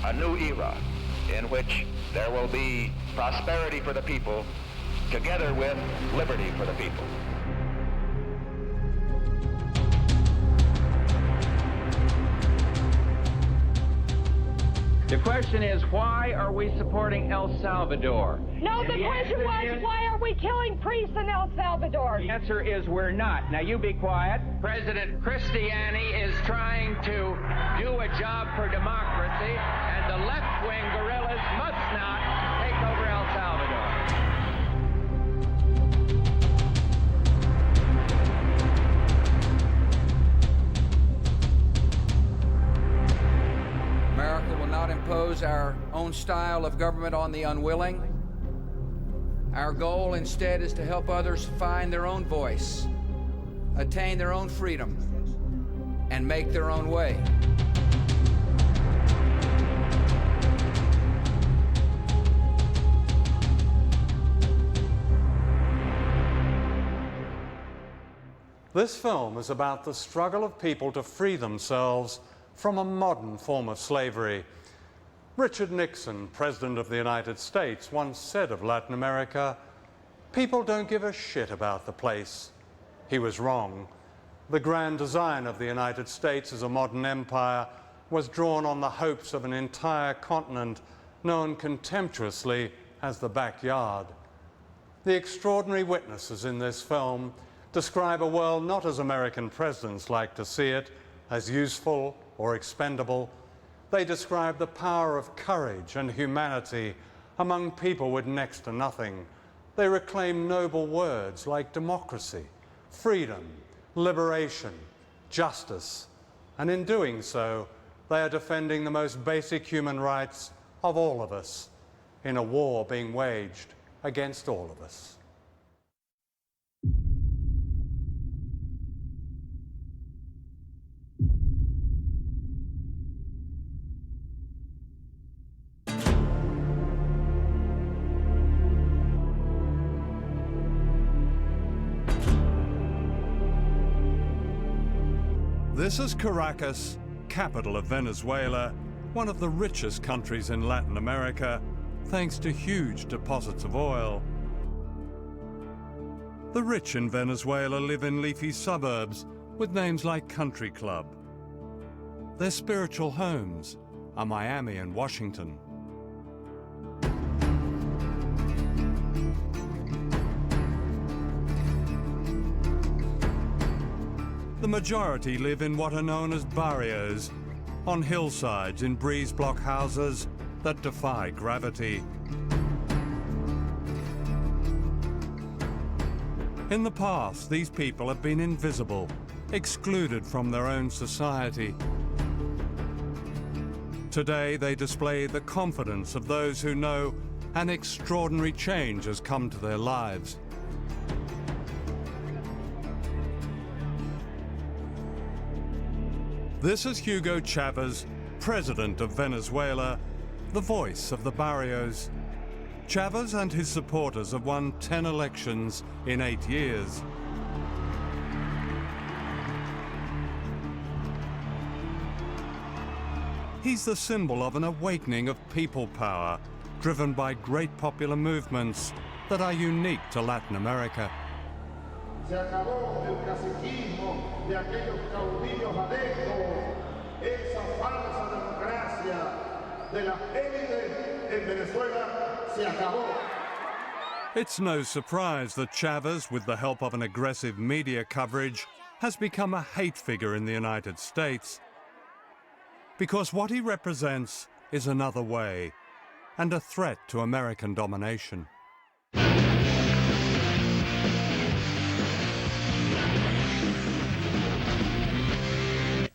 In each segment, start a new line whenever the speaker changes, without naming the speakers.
a new era in which there will be prosperity for the people together with liberty for the people.
The question is, why are we supporting El Salvador?
No, the question was, why are we killing priests in El Salvador?
The answer is we're not. Now you be quiet. President Cristiani is trying to do a job for democracy, and the left-wing guerrillas must not take over El Salvador.
America will not impose our own style of government on the unwilling. Our goal instead is to help others find their own voice, attain their own freedom, and make their own way.
This film is about the struggle of people to free themselves from a modern form of slavery. Richard Nixon, President of the United States, once said of Latin America, "People don't give a shit about the place." He was wrong. The grand design of the United States as a modern empire was drawn on the hopes of an entire continent known contemptuously as the backyard. The extraordinary witnesses in this film describe a world not as American presidents like to see it, as useful or expendable. They describe the power of courage and humanity among people with next to nothing. They reclaim noble words like democracy, freedom, liberation, justice, and in doing so, they are defending the most basic human rights of all of us in a war being waged against all of us. This is Caracas, capital of Venezuela, one of the richest countries in Latin America, thanks to huge deposits of oil. The rich in Venezuela live in leafy suburbs with names like Country Club. Their spiritual homes are Miami and Washington. The majority live in what are known as barrios, on hillsides in breeze block houses that defy gravity. In the past, these people have been invisible, excluded from their own society. Today, they display the confidence of those who know an extraordinary change has come to their lives. This is Hugo Chavez, President of Venezuela, the voice of the barrios. Chavez and his supporters have won 10 elections in 8 years. He's the symbol of an awakening of people power, driven by great popular movements that are unique to Latin America.
Se acabó el caciquismo de aquellos caudillos adeptos, esa falsa democracia de las élites en Venezuela se acabó.
It's no surprise that Chavez, with the help of an aggressive media coverage, has become a hate figure in the United States. Because what he represents is another way, and a threat to American domination.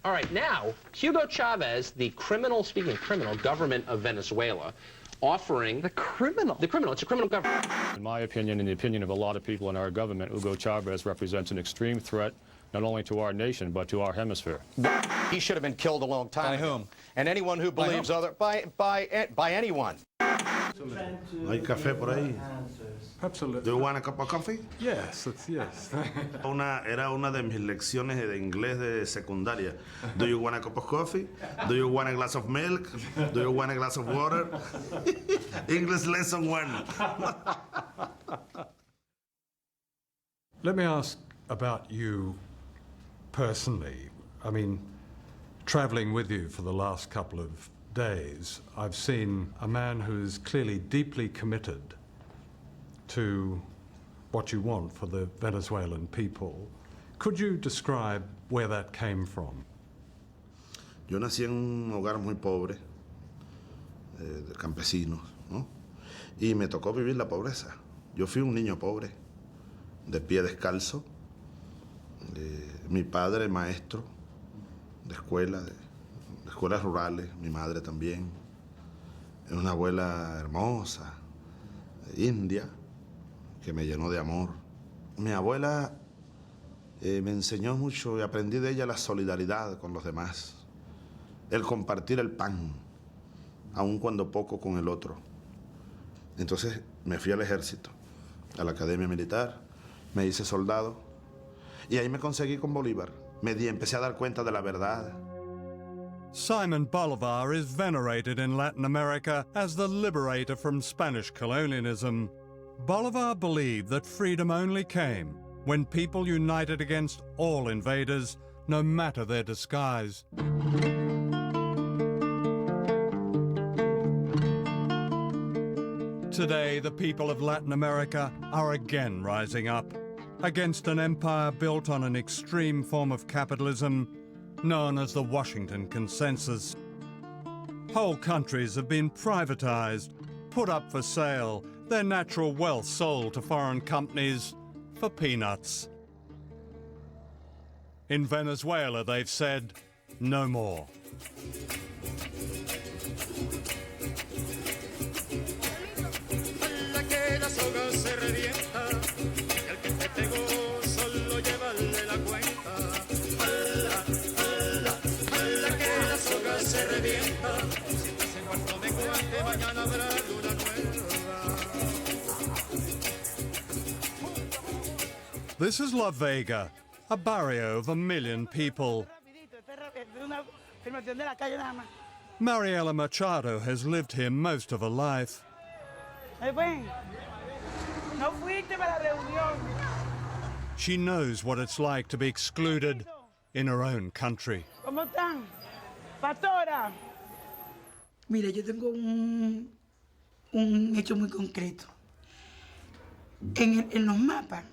All right, now, Hugo Chavez, the criminal, speaking of criminal, government of Venezuela, offering...
The criminal?
The criminal, it's a criminal government.
In my opinion, in the opinion of a lot of people in our government, Hugo Chavez represents an extreme threat, not only to our nation, but to our hemisphere.
He should have been killed a long time ago.
By whom?
And anyone who believes other... By anyone.
Hay café por ahí.
Absolutely.
Do you want a cup of coffee?
Yes, yes.
Era una de mis lecciones de inglés de secundaria. Do you want a cup of coffee? Do you want a glass of milk? Do you want a glass of water? English lesson 1.
Let me ask about you personally. I mean, traveling with you for the last couple of days, I've seen a man who is clearly deeply committed to what you want for the Venezuelan people. Could you describe where that came from?
Yo nací en un hogar muy pobre, de campesinos, ¿no? Y me tocó vivir la pobreza. Yo fui un niño pobre, de pie descalzo. Mi padre maestro de escuelas rurales, mi madre también. Una abuela hermosa, india, que me llenó de amor. Mi abuela me enseñó mucho y aprendí de ella la solidaridad con los demás, el compartir el pan, aun cuando poco con el otro. Entonces me fui al ejército, a la academia militar, me hice soldado y ahí me conseguí con Bolívar. Empecé a dar cuenta de la verdad.
Simon Bolivar is venerated in Latin America as the liberator from Spanish colonialism. Bolivar believed that freedom only came when people united against all invaders, no matter their disguise. Today, the people of Latin America are again rising up against an empire built on an extreme form of capitalism known as the Washington Consensus. Whole countries have been privatized, put up for sale, their natural wealth sold to foreign companies for peanuts. In Venezuela, they've said, no more. This is La Vega, a barrio of 1 million people. Mariela Machado has lived here most of her life. She knows what it's like to be excluded in her own country.
Mira, yo tengo un hecho muy concreto. En los mapas,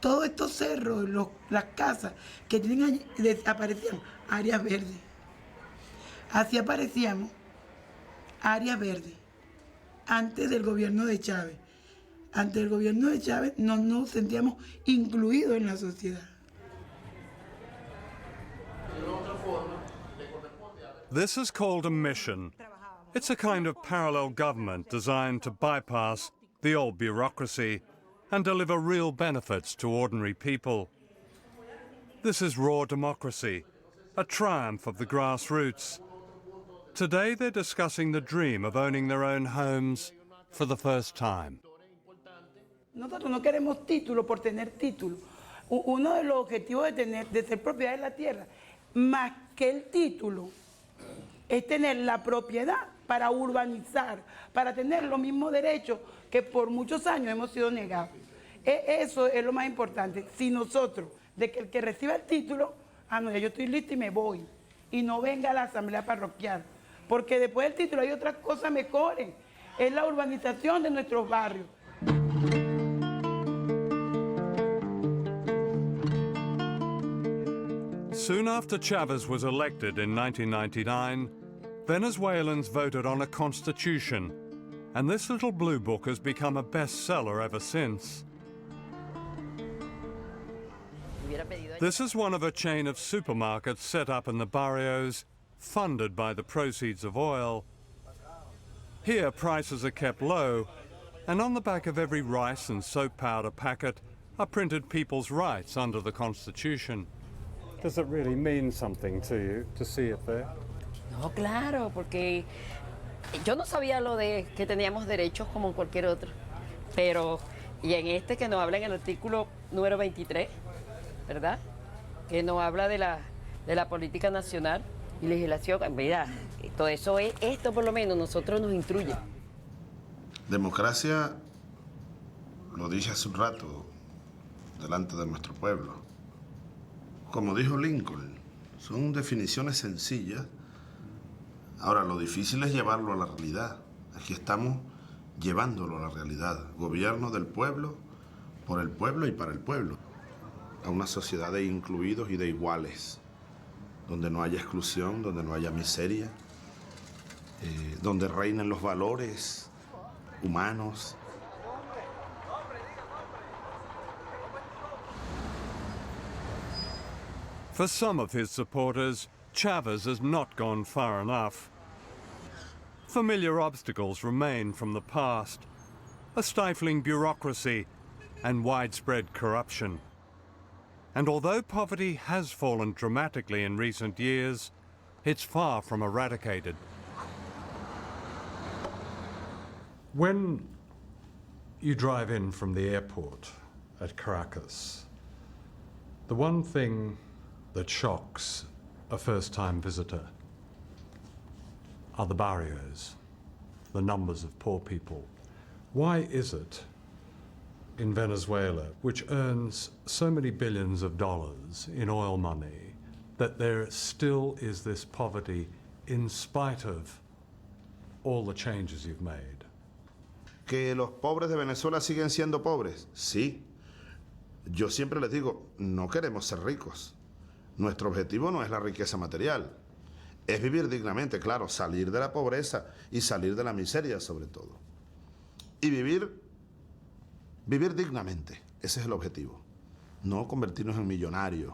todos estos cerros, las casas que tienen allí, aparecían áreas verdes. Así aparecíamos áreas verdes antes del gobierno de Chávez. Antes del gobierno de Chávez no nos sentíamos incluidos en la sociedad.
This is called a mission. It's a kind of parallel government designed to bypass the old bureaucracy and deliver real benefits to ordinary people. This is raw democracy, a triumph of the grassroots. Today they're discussing the dream of owning their own homes for the first time.
Nosotros no queremos título por tener título. Uno de los objetivos de ser propiedad de la tierra, más que el título, es tener la propiedad para urbanizar, para tener los mismos derechos que por muchos años hemos sido negados. Eso es lo más importante. Si nosotros, de que el que reciba el título, no, ya yo estoy listo y me voy, y no venga a la asamblea parroquial, porque después del título hay otras cosas mejores, es la urbanización de nuestros barrios.
Soon after Chavez was elected in 1999, Venezuelans voted on a constitution, and this little blue book has become a bestseller ever since. This is one of a chain of supermarkets set up in the barrios, funded by the proceeds of oil. Here, prices are kept low, and on the back of every rice and soap powder packet are printed people's rights under the Constitution. Does it really mean something to you to see it there?
No, claro, porque yo no sabía lo de que teníamos derechos como cualquier otro, pero Y en este que nos habla en el artículo número 23, ¿verdad? Que nos habla de la política nacional y legislación. Mira, todo eso es, esto por lo menos nosotros nos instruye.
Democracia, lo dije hace un rato, delante de nuestro pueblo. Como dijo Lincoln, son definiciones sencillas. Ahora, lo difícil es llevarlo a la realidad. Aquí estamos llevándolo a la realidad. Gobierno del pueblo, por el pueblo y para el pueblo. A una sociedad de incluidos y de iguales, donde no haya exclusión, donde no haya miseria, donde reinen los valores humanos.
For some of his supporters, Chavez has not gone far enough. Familiar obstacles remain from the past, a stifling bureaucracy and widespread corruption. And although poverty has fallen dramatically in recent years, it's far from eradicated. When you drive in from the airport at Caracas, the one thing that shocks a first-time visitor are the barrios, the numbers of poor people. Why is it in Venezuela, which earns so many billions of dollars in oil money, that there still is this poverty in spite of all the changes you've made?
¿Que los pobres de Venezuela siguen siendo pobres? Sí. Yo siempre les digo, no queremos ser ricos. Nuestro objetivo no es la riqueza material. Es vivir dignamente, claro, salir de la pobreza y salir de la miseria sobre todo. Y vivir dignamente. Ese es el objetivo. No convertirnos en millonarios,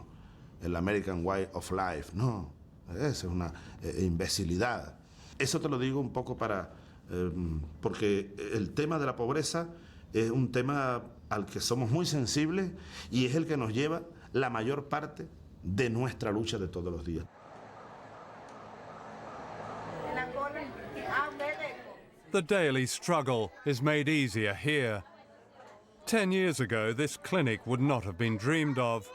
el American Way of Life. No, esa es una imbecilidad. Eso te lo digo un poco porque el tema de la pobreza es un tema al que somos muy sensibles y es el que nos lleva la mayor parte de nuestra lucha de todos los días.
The daily struggle is made easier here. 10 years ago, this clinic would not have been dreamed of.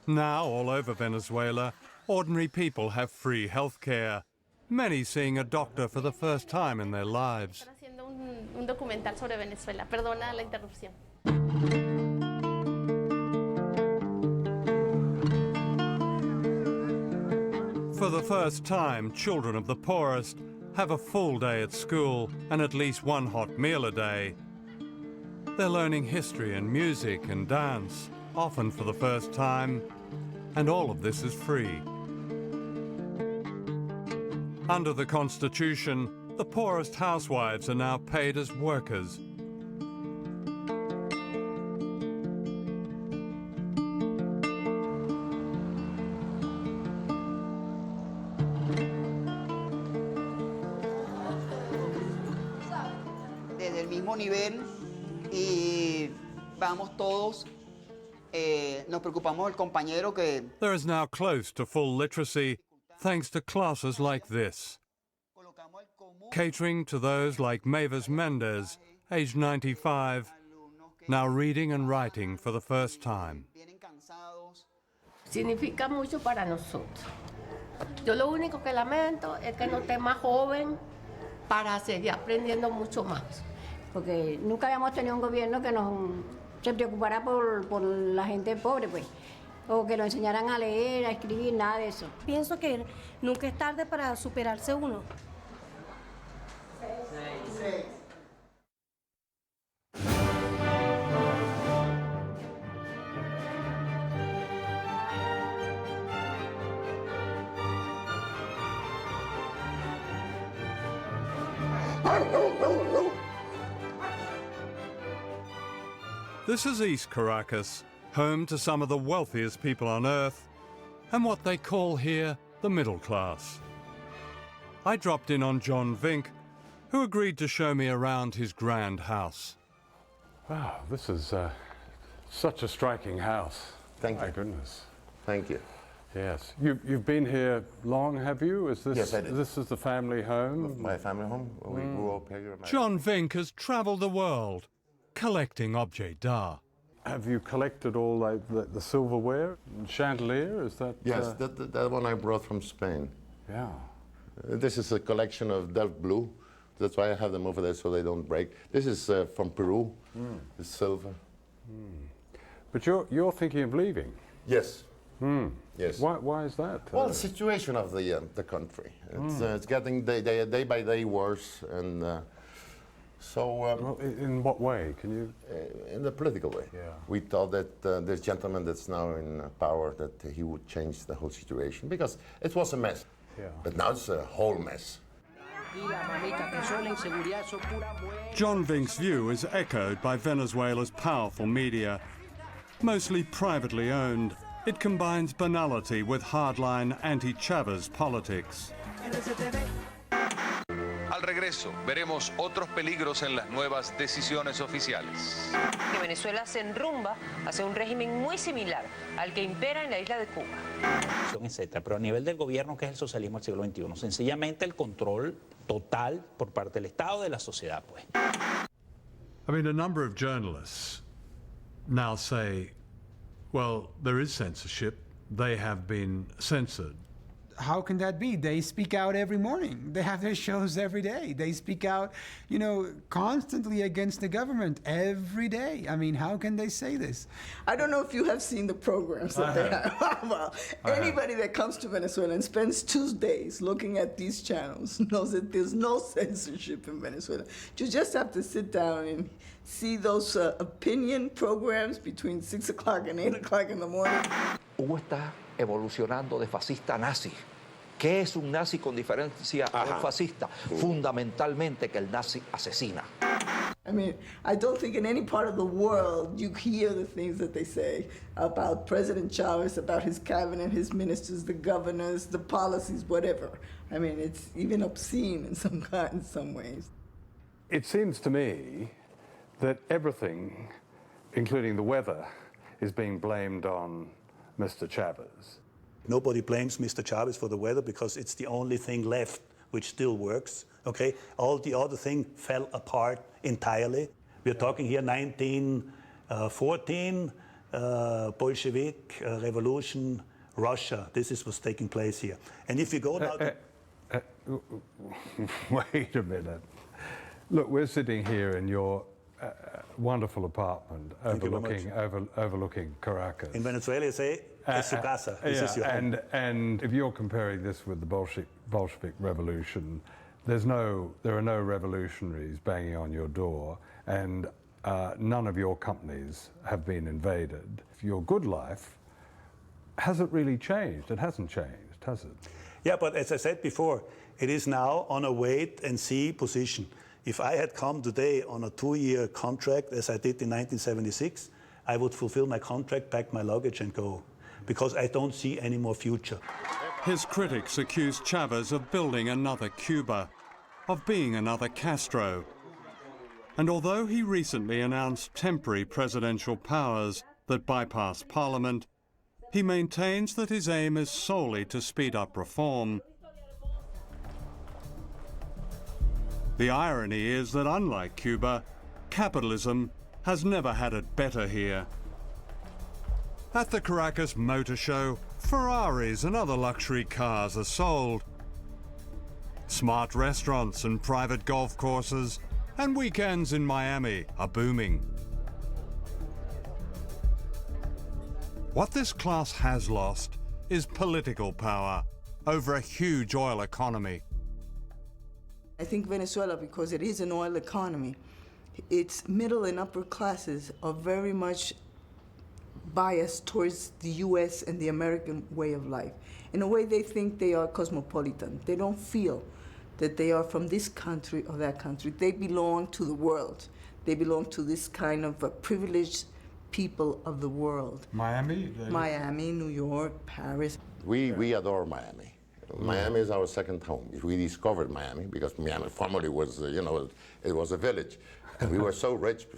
Now, all over Venezuela, ordinary people have free health care, many seeing a doctor for the first time in their lives.
Están haciendo un documental sobre Venezuela. Perdona la interrupción.
For the first time, children of the poorest have a full day at school and at least one hot meal a day. They're learning history and music and dance, often for the first time, and all of this is free. Under the Constitution, the poorest housewives are now paid as workers.
Desde el mismo nivel y vamos todos, nos preocupamos del compañero que...
There is now close to full literacy thanks to classes like this, catering to those like Mavis Mendez, aged 95, now reading and writing for the first time.
Significa mucho para nosotros. Yo lo único que lamento es que no esté más joven para seguir aprendiendo mucho más.
Porque nunca habíamos tenido un gobierno que se preocupara por la gente pobre, pues, o que nos enseñaran a leer, a escribir, nada de eso.
Pienso que nunca es tarde para superarse uno.
This is East Caracas, home to some of the wealthiest people on earth, and what they call here the middle class. I dropped in on John Vink, who agreed to show me around his grand house.
Wow, this is such a striking house.
Thank you.
My goodness.
Thank you.
Yes. You've been here long, have you?
Yes, I did.
This is the family home?
My family home. We grew up here.
John Vink has travelled the world, collecting objets d'art. Have you collected all the silverware and chandelier? Is that?
Yes, that one I brought from Spain.
Yeah.
This is a collection of Delft blue. That's why I have them over there so they don't break. This is from Peru. It's silver.
But you're thinking of leaving?
Yes. Yes.
Why is that?
Well, the situation of the country. It's getting day by day worse, and so.
Well, in what way? Can you?
In the political way.
Yeah.
We thought that this gentleman that's now in power, that he would change the whole situation, because it was a mess.
Yeah.
But now it's a whole mess.
John Vink's view is echoed by Venezuela's powerful media. Mostly privately owned, it combines banality with hardline anti-Chavez politics.
Al regreso, veremos otros peligros en las nuevas decisiones oficiales.
Que Venezuela se enrumba hacia un régimen muy similar al que impera en la isla de Cuba.
Etcétera. Pero a nivel del gobierno, que es el socialismo del siglo XXI, sencillamente el control total por parte del Estado de la sociedad, pues.
I mean, a number of journalists now say, well, there is censorship. They have been censored.
How can that be? They speak out every morning. They have their shows every day. They speak out, you know, constantly against the government every day. I mean, how can they say this?
I don't know if you have seen the programs that they have. Well, anybody that comes to Venezuela and spends 2 days looking at these channels knows that there's no censorship in Venezuela. You just have to sit down and see those opinion programs between 6 o'clock and 8 o'clock in the morning.
Hugo está evolucionando de fascista a nazi. ¿Qué es un nazi con diferencia a un fascista? Fundamentalmente que el nazi asesina.
I mean, I don't think in any part of the world you hear the things that they say about President Chavez, about his cabinet, his ministers, the governors, the policies, whatever. I mean, it's even obscene in some ways.
It seems to me that everything, including the weather, is being blamed on Mr. Chavez.
Nobody blames Mr. Chavez for the weather because it's the only thing left which still works, okay? All the other thing fell apart entirely. We're talking here 1914, Bolshevik revolution, Russia. This is what's taking place here. And if you go now to...
Wait a minute. Look, we're sitting here in your wonderful apartment overlooking Caracas.
In Venezuela, you say, es su casa. This is your home.
And if you're comparing this with the Bolshevik Revolution, there are no revolutionaries banging on your door, and none of your companies have been invaded. Your good life hasn't really changed. It hasn't changed, has it?
Yeah, but as I said before, it is now on a wait-and-see position. If I had come today on a 2-year contract, as I did in 1976, I would fulfill my contract, pack my luggage and go, because I don't see any more future.
His critics accuse Chavez of building another Cuba, of being another Castro. And although he recently announced temporary presidential powers that bypass Parliament, he maintains that his aim is solely to speed up reform. The irony is that, unlike Cuba, capitalism has never had it better here. At the Caracas Motor Show, Ferraris and other luxury cars are sold. Smart restaurants and private golf courses and weekends in Miami are booming. What this class has lost is political power over a huge oil economy.
I think Venezuela, because it is an oil economy, its middle and upper classes are very much biased towards the U.S. and the American way of life. In a way, they think they are cosmopolitan. They don't feel that they are from this country or that country. They belong to the world. They belong to this kind of privileged people of the world.
Miami?
Miami, New York, Paris.
We adore Miami. Miami is our second home. We discovered Miami because Miami formerly was, it was a village. And we were so rich,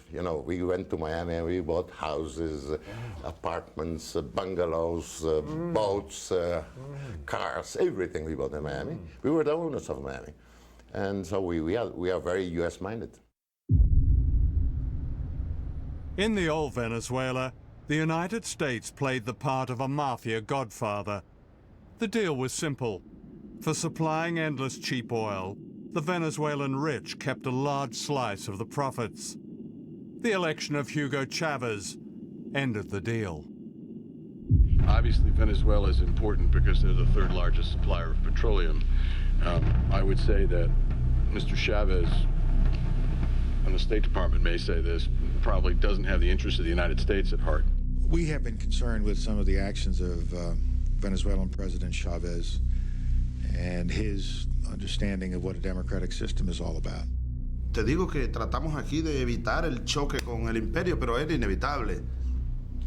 we went to Miami and we bought houses, apartments, bungalows, boats, cars, everything we bought in Miami. We were the owners of Miami. And so we are very US-minded.
In the old Venezuela, the United States played the part of a mafia godfather. The deal was simple. For supplying endless cheap oil, the Venezuelan rich kept a large slice of the profits. The election of Hugo Chavez ended the deal.
Obviously, Venezuela is important because they're the third largest supplier of petroleum. I would say that Mr. Chavez, and the State Department may say this, probably doesn't have the interests of the United States at heart.
We have been concerned with some of the actions of Venezuelan President Chavez and his understanding of what a democratic system is all about.
Te digo que tratamos aquí de evitar el choque con el imperio, pero era inevitable.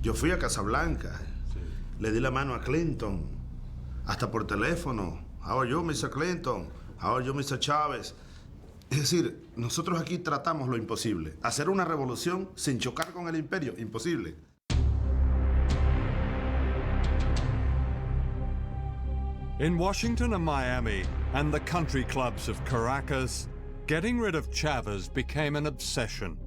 Yo fui a Casablanca, le di la mano a Clinton, hasta por teléfono. How are you, Mr. Clinton? How are you, Mr. Chávez? Es decir, nosotros aquí tratamos lo imposible. Hacer una revolución sin chocar con el imperio, imposible.
In Washington and Miami and the country clubs of Caracas, getting rid of Chavez became an obsession.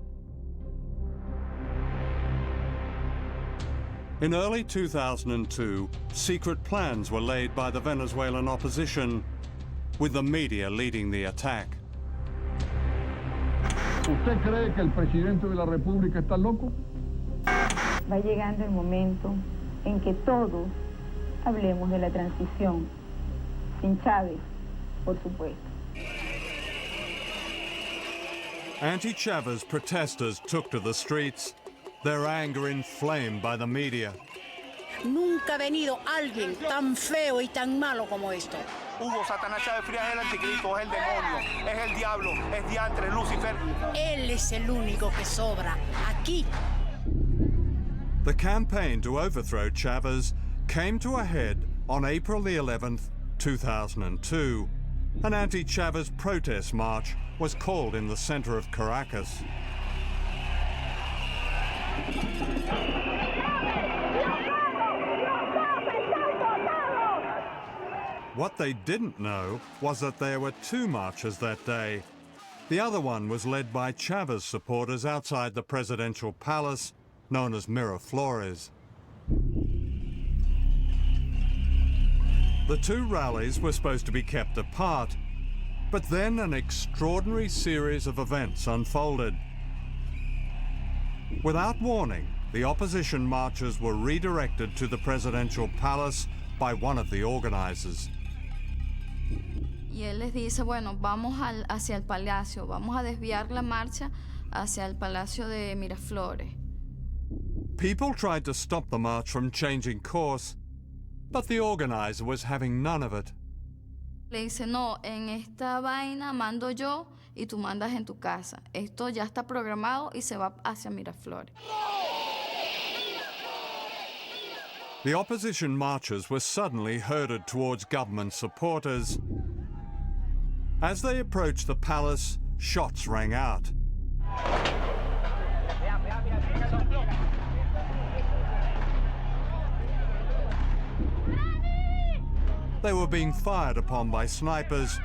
In early 2002, secret plans were laid by the Venezuelan opposition, with the media leading the attack.
¿Usted cree que el presidente de la República está loco?
Va llegando el momento en que todos hablemos de la transición, sin Chávez, por supuesto.
Anti-Chavez protesters took to the streets, their anger inflamed by the media.
Nunca ha venido alguien tan feo y tan malo como esto.
Hugo Satanás Chávez Frías es el anticristo, es el demonio, es el diablo, es diantre, Lucifer.
Él es el único que sobra aquí.
The campaign to overthrow Chavez came to a head on April the 11th, 2002. An anti-Chavez protest march was called in the center of Caracas. What they didn't know was that there were two marches that day. The other one was led by Chavez supporters outside the presidential palace, known as Miraflores. The two rallies were supposed to be kept apart, but then an extraordinary series of events unfolded. Without warning, the opposition marchers were redirected to the presidential palace by one of the organizers.
Y él les dice, bueno, vamos hacia el palacio, vamos a desviar la marcha hacia el palacio de Miraflores.
People tried to stop the march from changing course, but the organizer was having none of it.
Le dice, no, en esta vaina mando yo y tú mandas en tu casa. Esto ya está programado y se va hacia Miraflores.
The opposition marchers were suddenly herded towards government supporters. As they approached the palace, shots rang out. They were being fired upon by snipers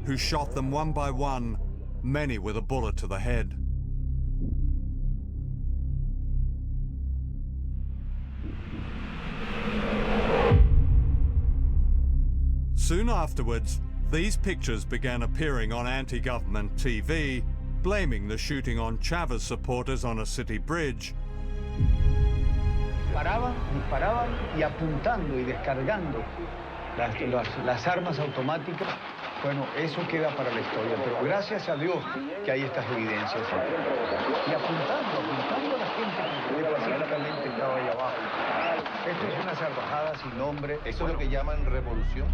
who shot them one by one, many with a bullet to the head. Soon afterwards, these pictures began appearing on anti-government TV, blaming the shooting on Chavez supporters on a city bridge.
Disparaban y apuntando y descargando las armas automáticas. Bueno, eso queda para la historia, pero gracias a Dios que hay estas evidencias. Y apuntando a la gente que pacíficamente estaba ahí abajo. Esto es una salvajada sin nombre. ¿Eso es lo que llaman revolución?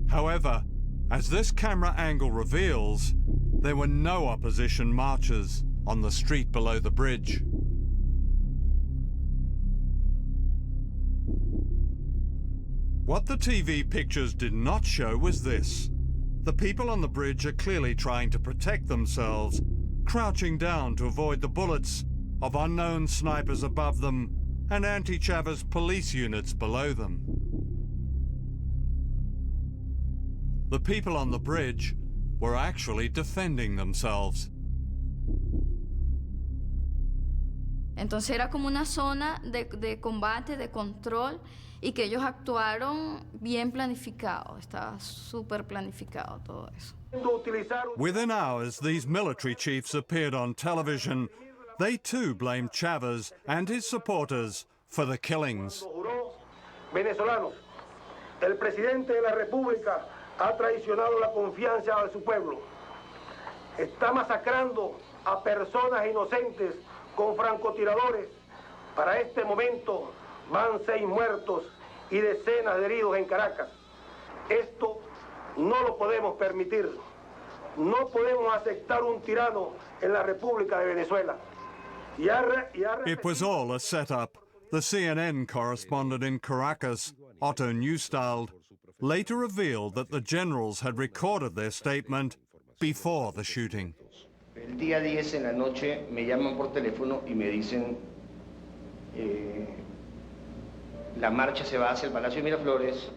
However, as this camera angle reveals, there were no opposition marchers on the street below the bridge. What the TV pictures did not show was this. The people on the bridge are clearly trying to protect themselves, crouching down to avoid the bullets of unknown snipers above them and anti-Chavez police units below them. The people on the bridge were actually defending themselves.
Entonces era como una zona de combate, de control, y que ellos actuaron bien planificado, estaba súper planificado todo eso.
Within hours, these military chiefs appeared on television. They too blamed Chavez and his supporters for the killings.
Venezolanos, el presidente de la República ha traicionado la confianza de su pueblo. Está masacrando a personas inocentes con francotiradores. Para este momento van 6 muertos y decenas de heridos en Caracas. Esto no lo podemos permitir. No podemos aceptar un tirano en la República de Venezuela.
It was all a setup. The CNN correspondent in Caracas, Otto Neustald, later revealed that the generals had recorded their statement before the shooting.
El día 10 en la noche me llaman por teléfono y me dicen la marcha se va hacia el Palacio de Miraflores,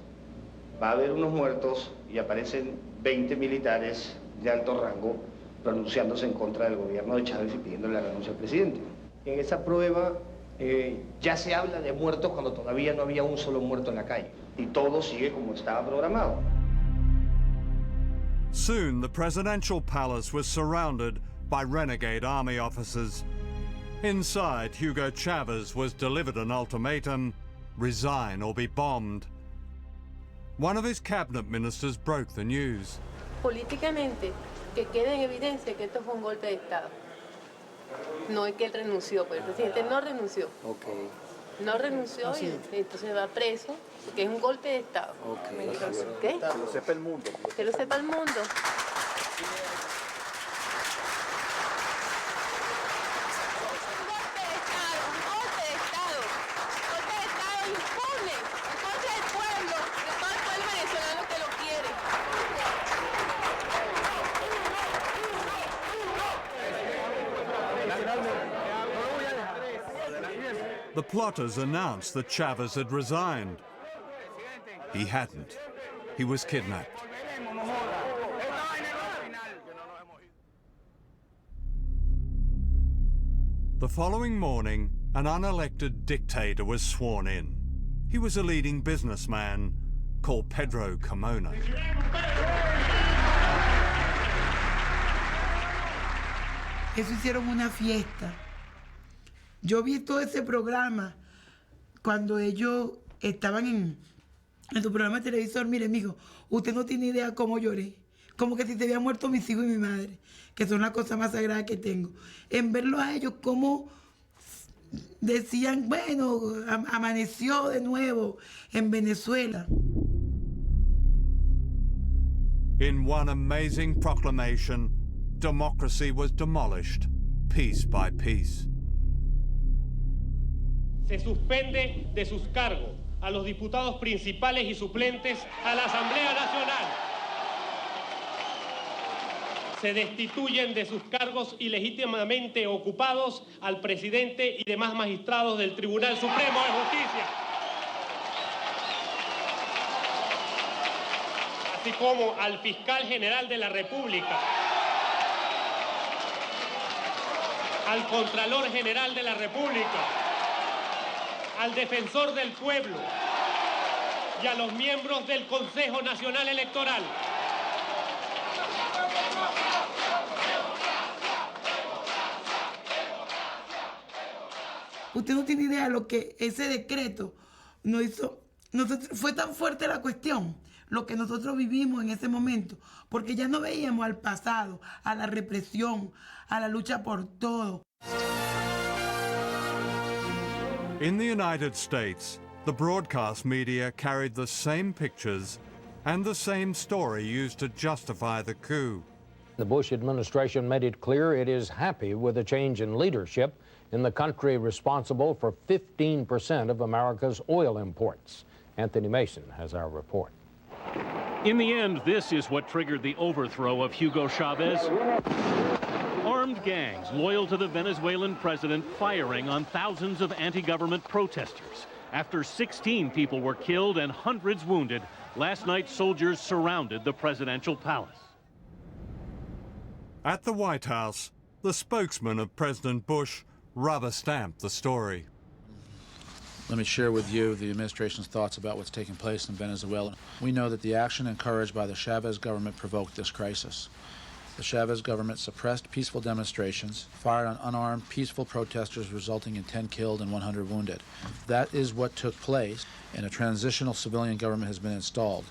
va a haber unos muertos y aparecen 20 militares de alto rango pronunciándose en contra del gobierno de Chávez y pidiendo la renuncia al presidente. En esa prueba ya se habla de muertos cuando todavía no había un solo muerto en la calle y todo sigue como estaba programado.
Soon the presidential palace was surrounded by renegade army officers. Inside, Hugo Chavez was delivered an ultimatum: resign or be bombed. One of his cabinet ministers broke the news.
Políticamente, que quede en evidencia que esto fue un golpe de Estado. No es que él renunció, pero el presidente no renunció.
Okay.
No renunció y entonces va preso, porque es un golpe de Estado.
Okay.
¿Qué?
Que lo sepa el mundo.
Que lo sepa el mundo.
The plotters announced that Chavez had resigned. He hadn't. He was kidnapped. The following morning, an unelected dictator was sworn in. He was a leading businessman called Pedro Carmona.
Eso hicieron una fiesta. Yo vi todo ese programa cuando ellos estaban en tu programa de televisor. Mire, mijo, usted no tiene idea cómo lloré. Como que si se habían muerto mis hijos y mi madre, que son la cosa más sagrada que tengo. En verlos a ellos, como decían, bueno, amaneció de nuevo en Venezuela.
In one amazing proclamation, democracy was demolished, piece by piece.
Se suspende de sus cargos a los diputados principales y suplentes a la Asamblea Nacional. Se destituyen de sus cargos ilegítimamente ocupados al presidente y demás magistrados del Tribunal Supremo de Justicia. Así como al fiscal general de la República, al Contralor General de la República, al Defensor del Pueblo y a los miembros del Consejo Nacional Electoral.
Usted no tiene idea de lo que ese decreto nos hizo. Fue tan fuerte la cuestión, lo que nosotros vivimos en ese momento, porque ya no veíamos al pasado, a la represión, a la lucha por todo.
In the United States, the broadcast media carried the same pictures and the same story used to justify the coup.
The Bush administration made it clear it is happy with the change in leadership in the country responsible for 15% of America's oil imports. Anthony Mason has our report.
In the end, this is what triggered the overthrow of Hugo Chavez. Armed gangs loyal to the Venezuelan president firing on thousands of anti-government protesters. After 16 people were killed and hundreds wounded, last night soldiers surrounded the presidential palace.
At the White House, the spokesman of President Bush rubber-stamped the story.
Let me share with you the administration's thoughts about what's taking place in Venezuela. We know that the action encouraged by the Chavez government provoked this crisis. The Chavez government suppressed peaceful demonstrations, fired on unarmed, peaceful protesters, resulting in 10 killed and 100 wounded. That is what took place, and a transitional civilian government has been installed.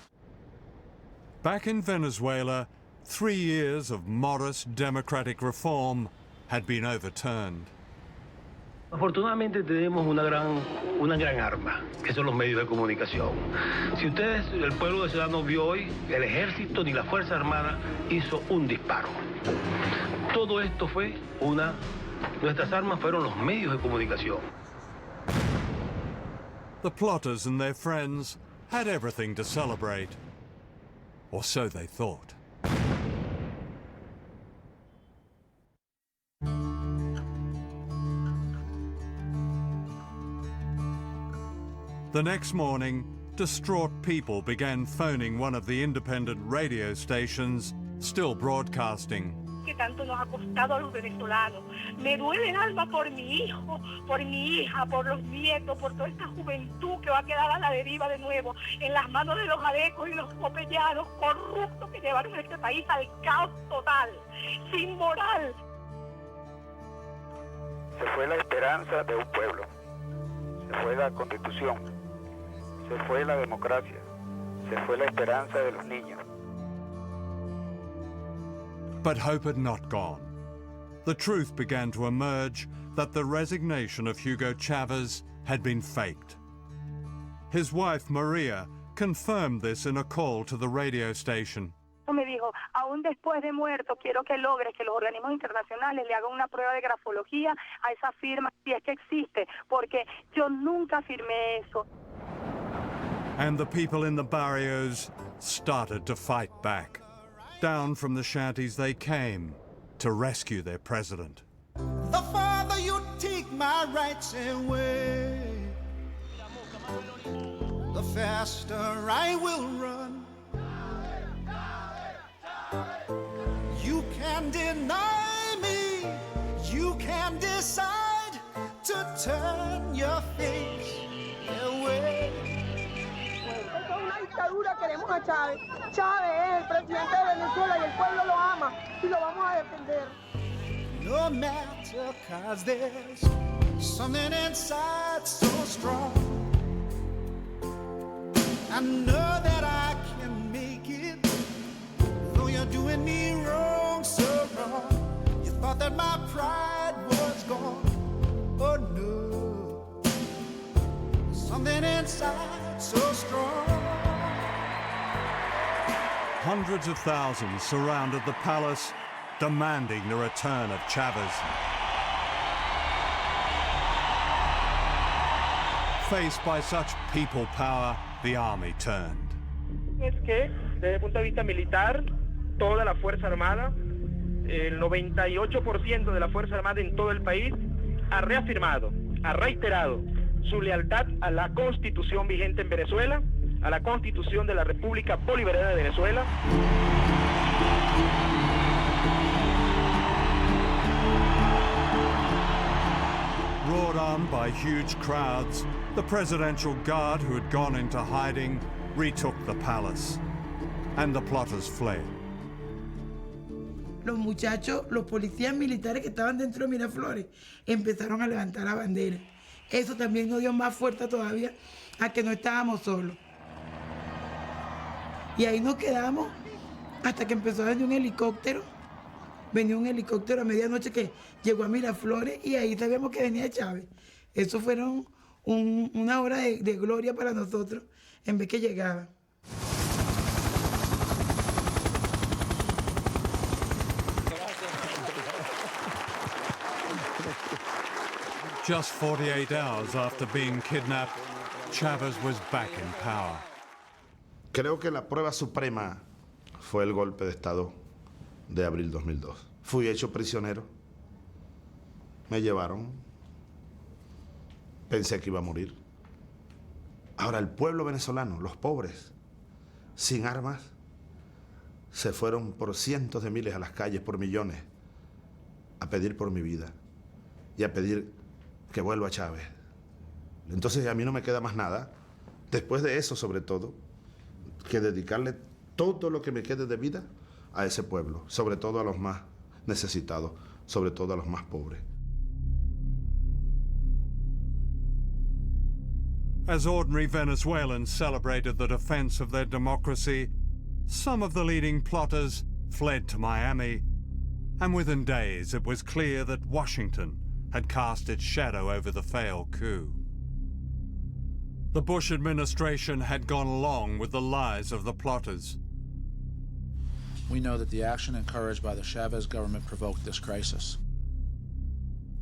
Back in Venezuela, 3 years of modest democratic reform had been overturned.
Afortunadamente tenemos una gran arma, que son los medios de comunicación. Si ustedes, el pueblo venezolano vio hoy, el ejército ni la Fuerza Armada hizo un disparo. Todo esto fue nuestras armas fueron los medios de comunicación.
The plotters and their friends had everything to celebrate. Or so they thought. The next morning, distraught people began phoning one of the independent radio stations still broadcasting.
Que tanto nos ha costado a los venezolanos. Me duele el alma por mi hijo, por mi hija, por los nietos, por toda esta juventud que va a quedar a la deriva de nuevo en las manos de los adecos y los popellanos corruptos que llevaron a este país al caos total, sin moral.
Se fue la esperanza de un pueblo, se fue la Constitución, se fue la democracia, se fue la esperanza de los niños.
But hope had not gone. The truth began to emerge that the resignation of Hugo Chavez had been faked. His wife, Maria, confirmed this in a call to the radio station.
Me dijo, aún después de muerto, quiero que logres que los organismos internacionales le hagan una prueba de grafología a esa firma, si es que existe, porque yo nunca firmé eso.
And the people in the barrios started to fight back. Down from the shanties they came to rescue their president.
The farther you take my rights away, the faster I will run. You can deny me, you can decide to turn your face away.
Esto es una dictadura, queremos a Chávez. Chávez es el presidente de Venezuela y el pueblo lo ama y lo vamos a defender.
No matter, 'cause there's something inside so strong. I know that I can make it, though you're doing me wrong, so wrong. You thought that my pride was gone. Oh no, something inside so strong.
Hundreds of thousands surrounded the palace, demanding the return of Chavez. Faced by such people power, the army turned.
Es que, desde el punto de vista militar, toda la Fuerza Armada, el 98% de la Fuerza Armada en todo el país, ha reafirmado, ha reiterado su lealtad a la Constitución vigente en Venezuela, a la Constitución de la República Bolivariana de Venezuela.
Roared on by huge crowds, the Presidential Guard who had gone into hiding retook the palace, and the plotters fled.
Los muchachos, los policías militares que estaban dentro de Miraflores, empezaron a levantar la bandera. Eso también nos dio más fuerza todavía a que no estábamos solos. Y ahí nos quedamos hasta que empezó a venir un helicóptero. Venía un helicóptero a medianoche que llegó a Miraflores y ahí sabíamos que venía Chávez. Eso fueron una hora de gloria para nosotros en vez que llegaba.
Just 48 hours after being kidnapped, Chavez was back in power.
Creo que la prueba suprema fue el golpe de Estado de abril 2002. Fui hecho prisionero, me llevaron, pensé que iba a morir. Ahora el pueblo venezolano, los pobres, sin armas, se fueron por cientos de miles a las calles, por millones, a pedir por mi vida y a pedir que vuelva Chávez. Entonces a mí no me queda más nada, después de eso sobre todo, que dedicarle todo lo que me quede de vida a ese pueblo, sobre todo a los más necesitados, sobre todo a los más pobres.
As ordinary Venezuelans celebrated the defense of their democracy, some of the leading plotters fled to Miami, and within days it was clear that Washington had cast its shadow over the failed coup. The Bush administration had gone along with the lies of the plotters.
We know that the action encouraged by the Chavez government provoked this crisis.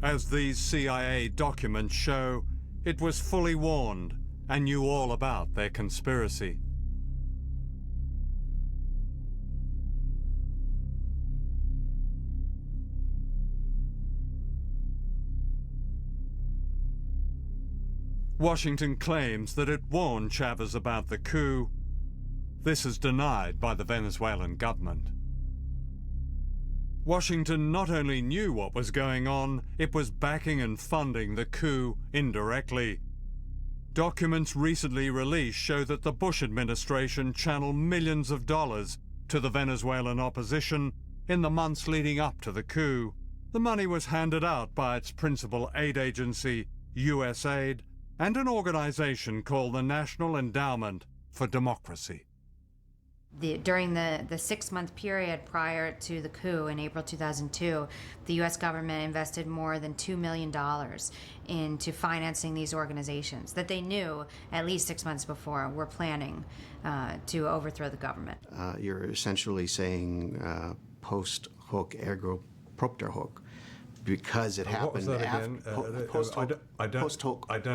As these CIA documents show, it was fully warned and knew all about their conspiracy. Washington claims that it warned Chavez about the coup. This is denied by the Venezuelan government. Washington not only knew what was going on, it was backing and funding the coup indirectly. Documents recently released show that the Bush administration channeled millions of dollars to the Venezuelan opposition in the months leading up to the coup. The money was handed out by its principal aid agency, USAID, and an organization called the National Endowment for Democracy.
During the 6-month period prior to the coup in April 2002, the U.S. government invested more than $2 million into financing these organizations that they knew at least 6 months before were planning to overthrow the government.
You're essentially saying post hoc ergo propter hoc, because it happened after.
I don't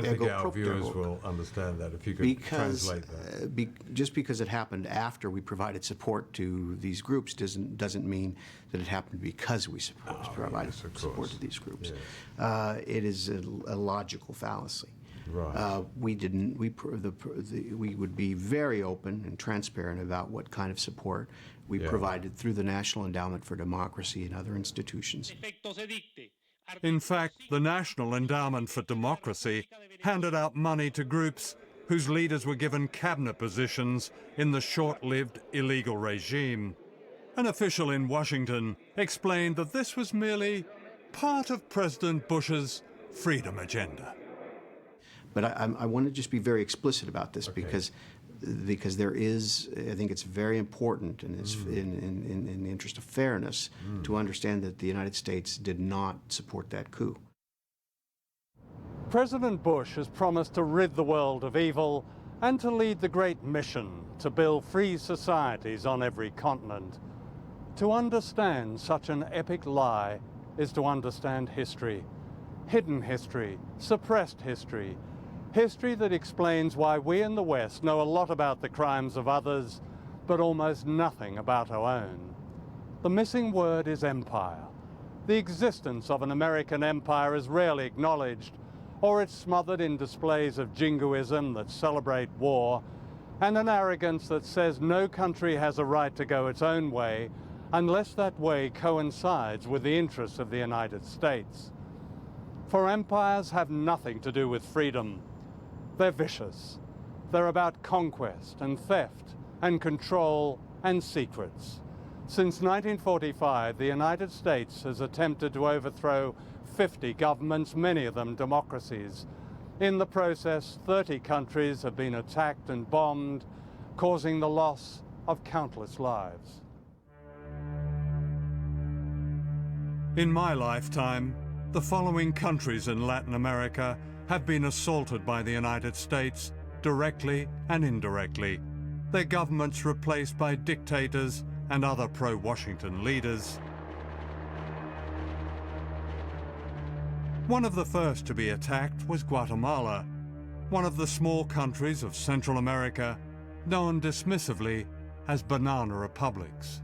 think our viewers will understand that. If you could translate that.
Just because it happened after we provided support to these groups doesn't mean that it happened because we provided support to these groups. Yes. It is a logical fallacy. Right. We would be very open and transparent about what kind of support we provided through the National Endowment for Democracy and other institutions.
In fact, the National Endowment for Democracy handed out money to groups whose leaders were given cabinet positions in the short-lived illegal regime. An official in Washington explained that this was merely part of President Bush's freedom agenda.
But I want to just be very explicit about this because there is, I think it's very important and it's in the interest of fairness to understand that the United States did not support that coup.
President Bush has promised to rid the world of evil and to lead the great mission to build free societies on every continent. To understand such an epic lie is to understand history, hidden history, suppressed history, history that explains why we in the West know a lot about the crimes of others, but almost nothing about our own. The missing word is empire. The existence of an American empire is rarely acknowledged, or it's smothered in displays of jingoism that celebrate war, and an arrogance that says no country has a right to go its own way unless that way coincides with the interests of the United States. For empires have nothing to do with freedom. They're vicious. They're about conquest and theft and control and secrets. Since 1945, the United States has attempted to overthrow 50 governments, many of them democracies. In the process, 30 countries have been attacked and bombed, causing the loss of countless lives. In my lifetime, the following countries in Latin America have been assaulted by the United States, directly and indirectly, their governments replaced by dictators and other pro-Washington leaders. One of the first to be attacked was Guatemala, one of the small countries of Central America, known dismissively as banana republics.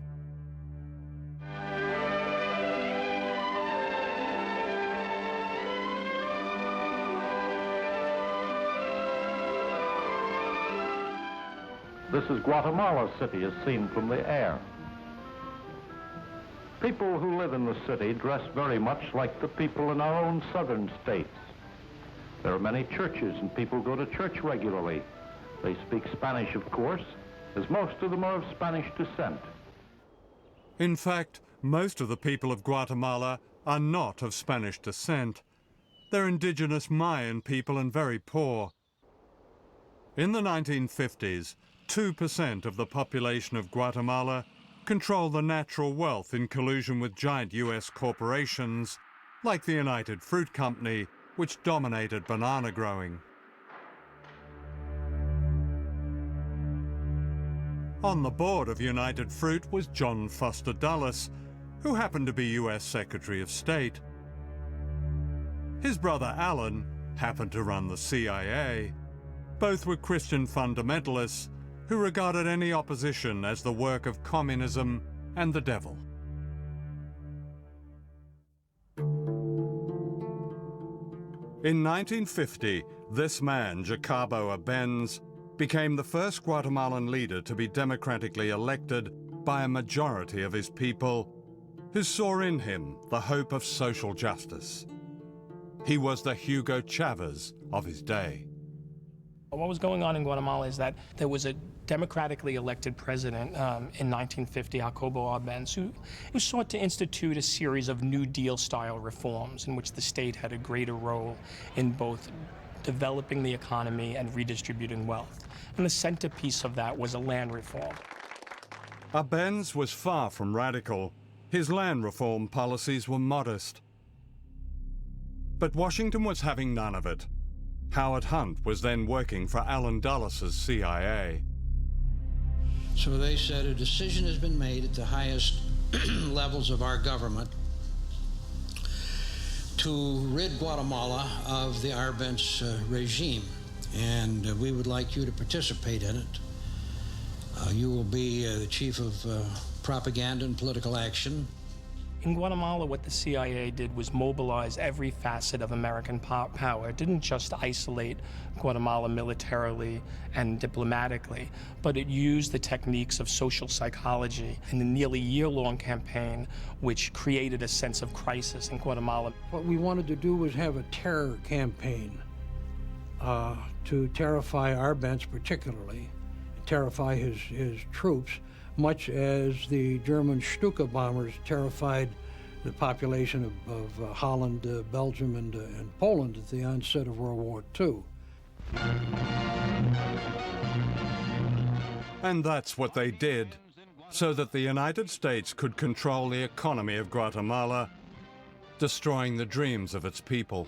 This is Guatemala City as seen from the air. People who live in the city dress very much like the people in our own southern states. There are many churches, and people go to church regularly. They speak Spanish, of course, as most of them are of Spanish descent.
In fact, most of the people of Guatemala are not of Spanish descent. They're indigenous Mayan people and very poor. In the 1950s, 2% of the population of Guatemala controlled the natural wealth in collusion with giant US corporations like the United Fruit Company, which dominated banana growing. On the board of United Fruit was John Foster Dulles, who happened to be US Secretary of State. His brother Alan happened to run the CIA. Both were Christian fundamentalists who regarded any opposition as the work of communism and the devil. In 1950, this man, Jacobo Arbenz, became the first Guatemalan leader to be democratically elected by a majority of his people, who saw in him the hope of social justice. He was the Hugo Chavez of his day.
What was going on in Guatemala is that there was a democratically elected president in 1950, Jacobo Arbenz, who sought to institute a series of New Deal-style reforms in which the state had a greater role in both developing the economy and redistributing wealth. And the centerpiece of that was a land reform.
Arbenz was far from radical. His land reform policies were modest. But Washington was having none of it. Howard Hunt was then working for Alan Dulles' CIA.
So they said a decision has been made at the highest levels of our government to rid Guatemala of the Arbenz regime, and we would like you to participate in it. You will be the chief of propaganda and political action.
In Guatemala, what the CIA did was mobilize every facet of American power. It didn't just isolate Guatemala militarily and diplomatically, but it used the techniques of social psychology in the nearly year-long campaign, which created a sense of crisis in Guatemala.
What we wanted to do was have a terror campaign to terrify Arbenz particularly, terrify his troops, much as the German Stuka bombers terrified the population of Holland, Belgium, and Poland at the onset of World War II.
And that's what they did, so that the United States could control the economy of Guatemala, destroying the dreams of its people.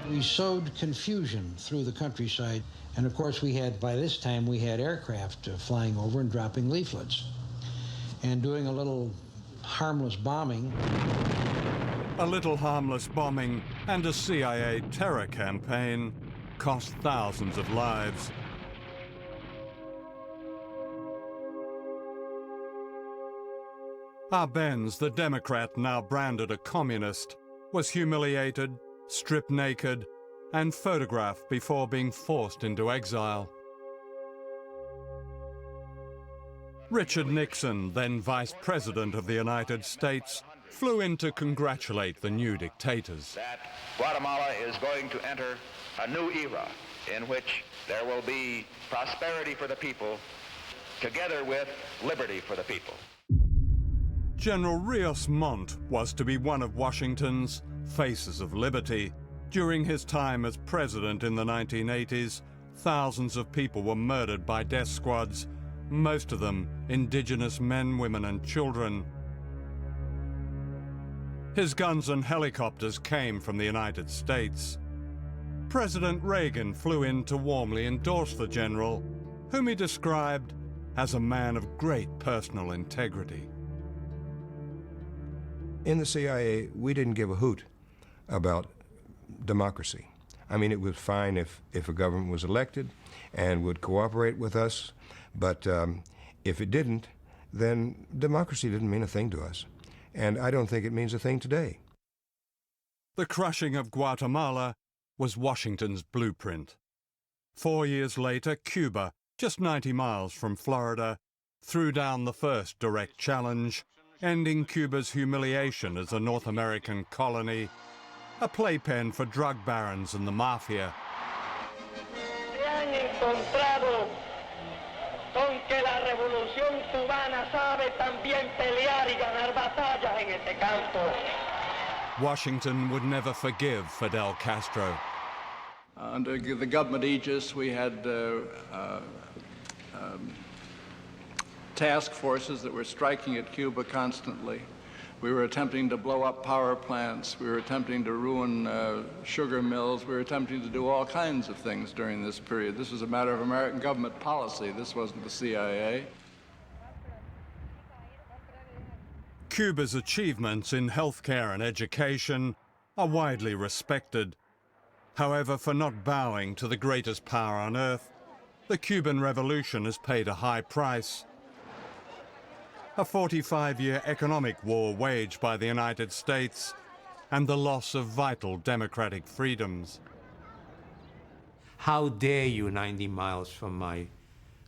We sowed confusion through the countryside. And of course, by this time, we had aircraft flying over and dropping leaflets and doing a little harmless bombing.
A little harmless bombing and a CIA terror campaign cost thousands of lives. Arbenz, the Democrat now branded a communist, was humiliated, stripped naked, and photographed before being forced into exile. Richard Nixon, then Vice President of the United States, flew in to congratulate the new dictators.
That Guatemala is going to enter a new era in which there will be prosperity for the people, together with liberty for the people.
General Rios Montt was to be one of Washington's faces of liberty. During his time as president in the 1980s, thousands of people were murdered by death squads, most of them indigenous men, women, and children. His guns and helicopters came from the United States. President Reagan flew in to warmly endorse the general, whom he described as a man of great personal integrity.
In the CIA, we didn't give a hoot about democracy. I mean, it was fine if a government was elected and would cooperate with us, but if it didn't, then democracy didn't mean a thing to us. And I don't think it means a thing today.
The crushing of Guatemala was Washington's blueprint. 4 years later, Cuba, just 90 miles from Florida, threw down the first direct challenge, ending Cuba's humiliation as a North American colony a playpen for drug barons and the mafia.
Se han encontrado con que la revolución cubana sabe también pelear y ganar batallas en este campo.
Washington would never forgive Fidel Castro.
Under the government aegis, we had task forces that were striking at Cuba constantly. We were attempting to blow up power plants. We were attempting to ruin sugar mills. We were attempting to do all kinds of things during this period. This was a matter of American government policy. This wasn't the CIA.
Cuba's achievements in healthcare and education are widely respected. However, for not bowing to the greatest power on earth, the Cuban Revolution has paid a high price. A 45-year economic war waged by the United States and the loss of vital democratic freedoms.
How dare you, 90 miles from my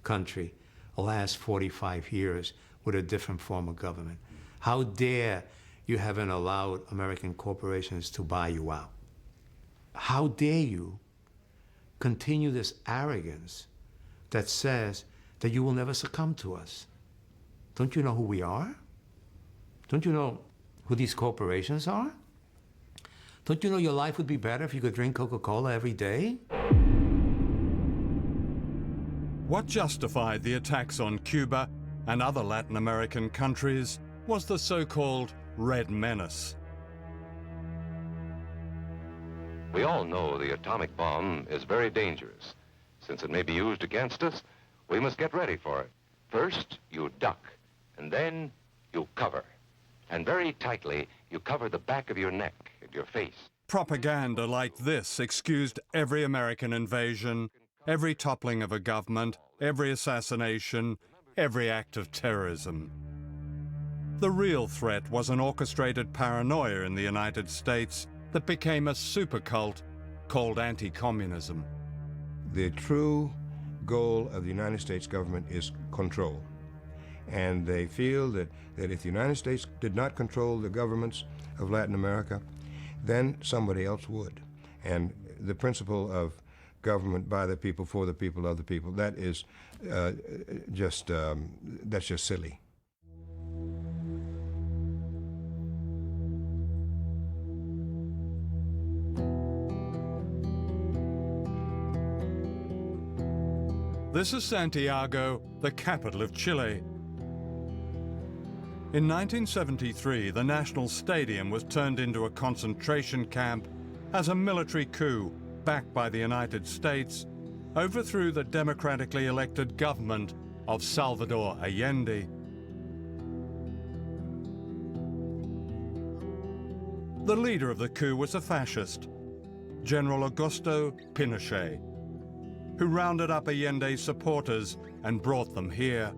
country, last 45 years with a different form of government? How dare you haven't allowed American corporations to buy you out? How dare you continue this arrogance that says that you will never succumb to us? Don't you know who we are? Don't you know who these corporations are? Don't you know your life would be better if you could drink Coca-Cola every day?
What justified the attacks on Cuba and other Latin American countries was the so-called Red Menace.
We all know the atomic bomb is very dangerous. Since it may be used against us, we must get ready for it. First, you duck, and then you cover. And very tightly, you cover the back of your neck and your face.
Propaganda like this excused every American invasion, every toppling of a government, every assassination, every act of terrorism. The real threat was an orchestrated paranoia in the United States that became a super cult called anti-communism.
The true goal of the United States government is control. And they feel that if the United States did not control the governments of Latin America, then somebody else would. And the principle of government by the people, for the people, of the people, that is just silly.
This is Santiago, the capital of Chile. In 1973, the National Stadium was turned into a concentration camp as a military coup, backed by the United States, overthrew the democratically elected government of Salvador Allende. The leader of the coup was a fascist, General Augusto Pinochet, who rounded up Allende's supporters and brought them here.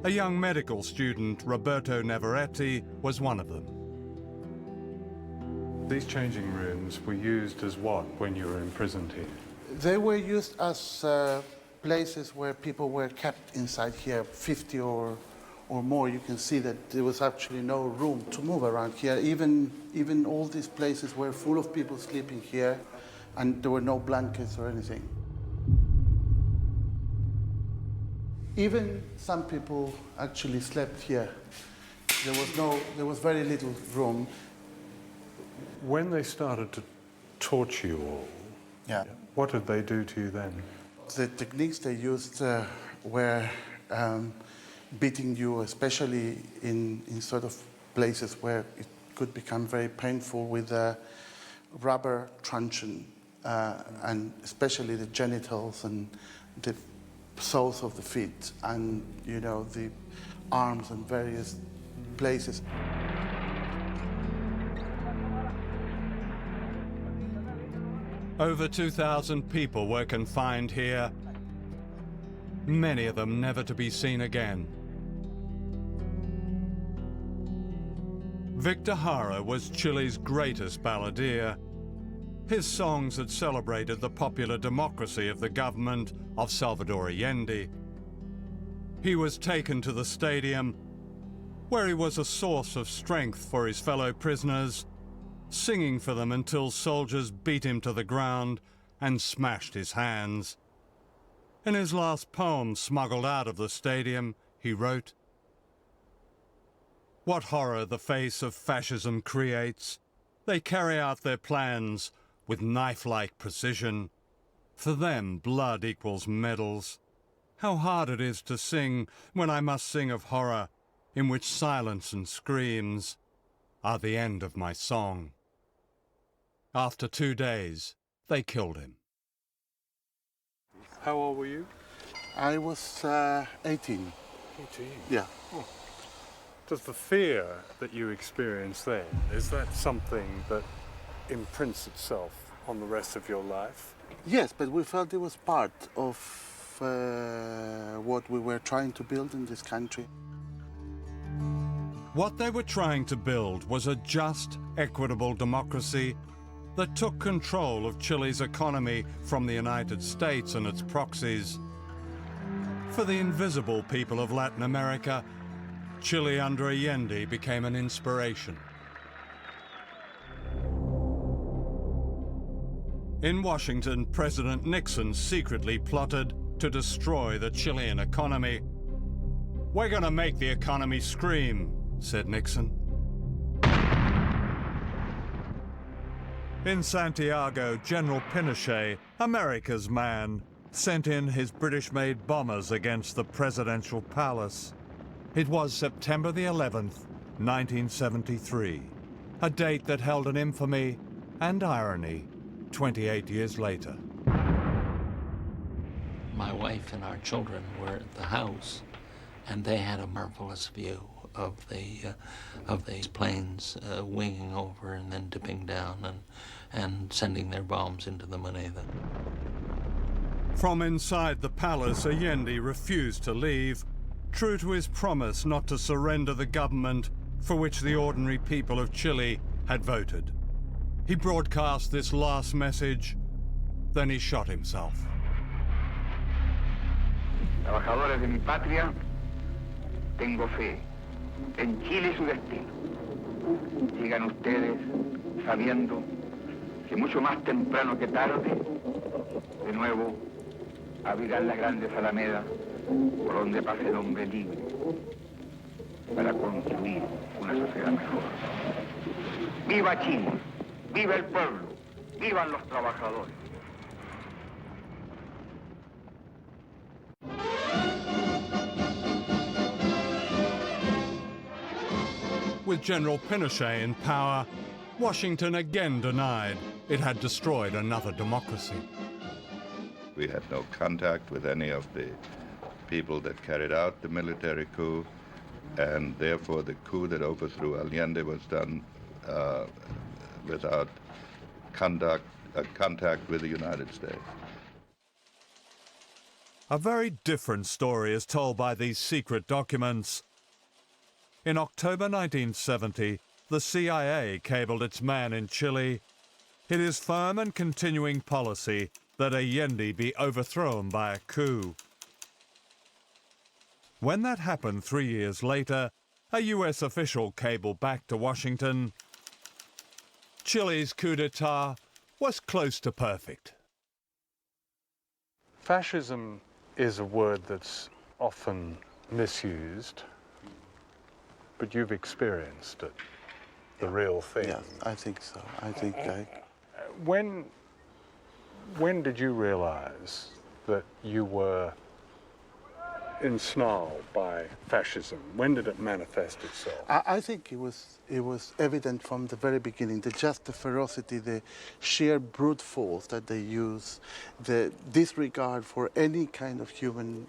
A young medical student, Roberto Navarrete, was one of them.
These changing rooms were used as what when you were imprisoned here?
They were used as places where people were kept inside here, 50 or more. You can see that there was actually no room to move around here. Even all these places were full of people sleeping here, and there were no blankets or anything. Even some people actually slept here. There was very little room.
When they started to torture you all, what did they do to you then?
The techniques they used were beating you, especially in sort of places where it could become very painful, with a rubber truncheon, and especially the genitals and the soles of the feet, and the arms and various places.
Over 2,000 people were confined here, many of them never to be seen again. Victor Jara was Chile's greatest balladeer. His songs had celebrated the popular democracy of the government of Salvador Allende. He was taken to the stadium, where he was a source of strength for his fellow prisoners singing for them until soldiers beat him to the ground and smashed his hands. In his last poem, smuggled out of the stadium, he wrote, "What horror the face of fascism creates. They carry out their plans with knife-like precision. For them, blood equals medals. How hard it is to sing when I must sing of horror, in which silence and screams are the end of my song." After 2 days, they killed him.
How old were you?
I was 18.
18?
Yeah.
Oh. Does the fear that you experienced then, is that something that imprints itself on the rest of your life?
Yes, but we felt it was part of what we were trying to build in this country.
What they were trying to build was a just, equitable democracy that took control of Chile's economy from the United States and its proxies. For the invisible people of Latin America, Chile under Allende became an inspiration. In Washington, President Nixon secretly plotted to destroy the Chilean economy. "We're going to make the economy scream," said Nixon. In Santiago, General Pinochet, America's man, sent in his British-made bombers against the presidential palace. It was September the 11th, 1973, a date that held an infamy and irony 28 years later.
My wife and our children were at the house, and they had a marvelous view of these planes winging over and then dipping down and sending their bombs into the Moneda.
From inside the palace, Allende refused to leave, true to his promise not to surrender the government for which the ordinary people of Chile had voted. He broadcast this last message, then he shot himself.
Trabajadores de mi patria, tengo fe en Chile y su destino. Sigan ustedes sabiendo que mucho más temprano que tarde, de nuevo, abrirán las grandes alamedas por donde pase el hombre libre para construir una sociedad mejor. ¡Viva Chile! ¡Viva el pueblo! ¡Vivan los trabajadores!
With General Pinochet in power, Washington again denied it had destroyed another democracy.
We had no contact with any of the people that carried out the military coup, and therefore the coup that overthrew Allende was done without contact with the United States.
A very different story is told by these secret documents. In October 1970, the CIA cabled its man in Chile. It is firm and continuing policy that Allende be overthrown by a coup. When that happened 3 years later, a U.S. official cabled back to Washington. Chile's coup d'etat was close to perfect.
Fascism is a word that's often misused, but you've experienced it, the real thing.
Yes, I think so. I think
When did you realize that you were ensnarled by fascism? When did it manifest itself?
I think it was evident from the very beginning, the ferocity, the sheer brute force that they use, the disregard for any kind of human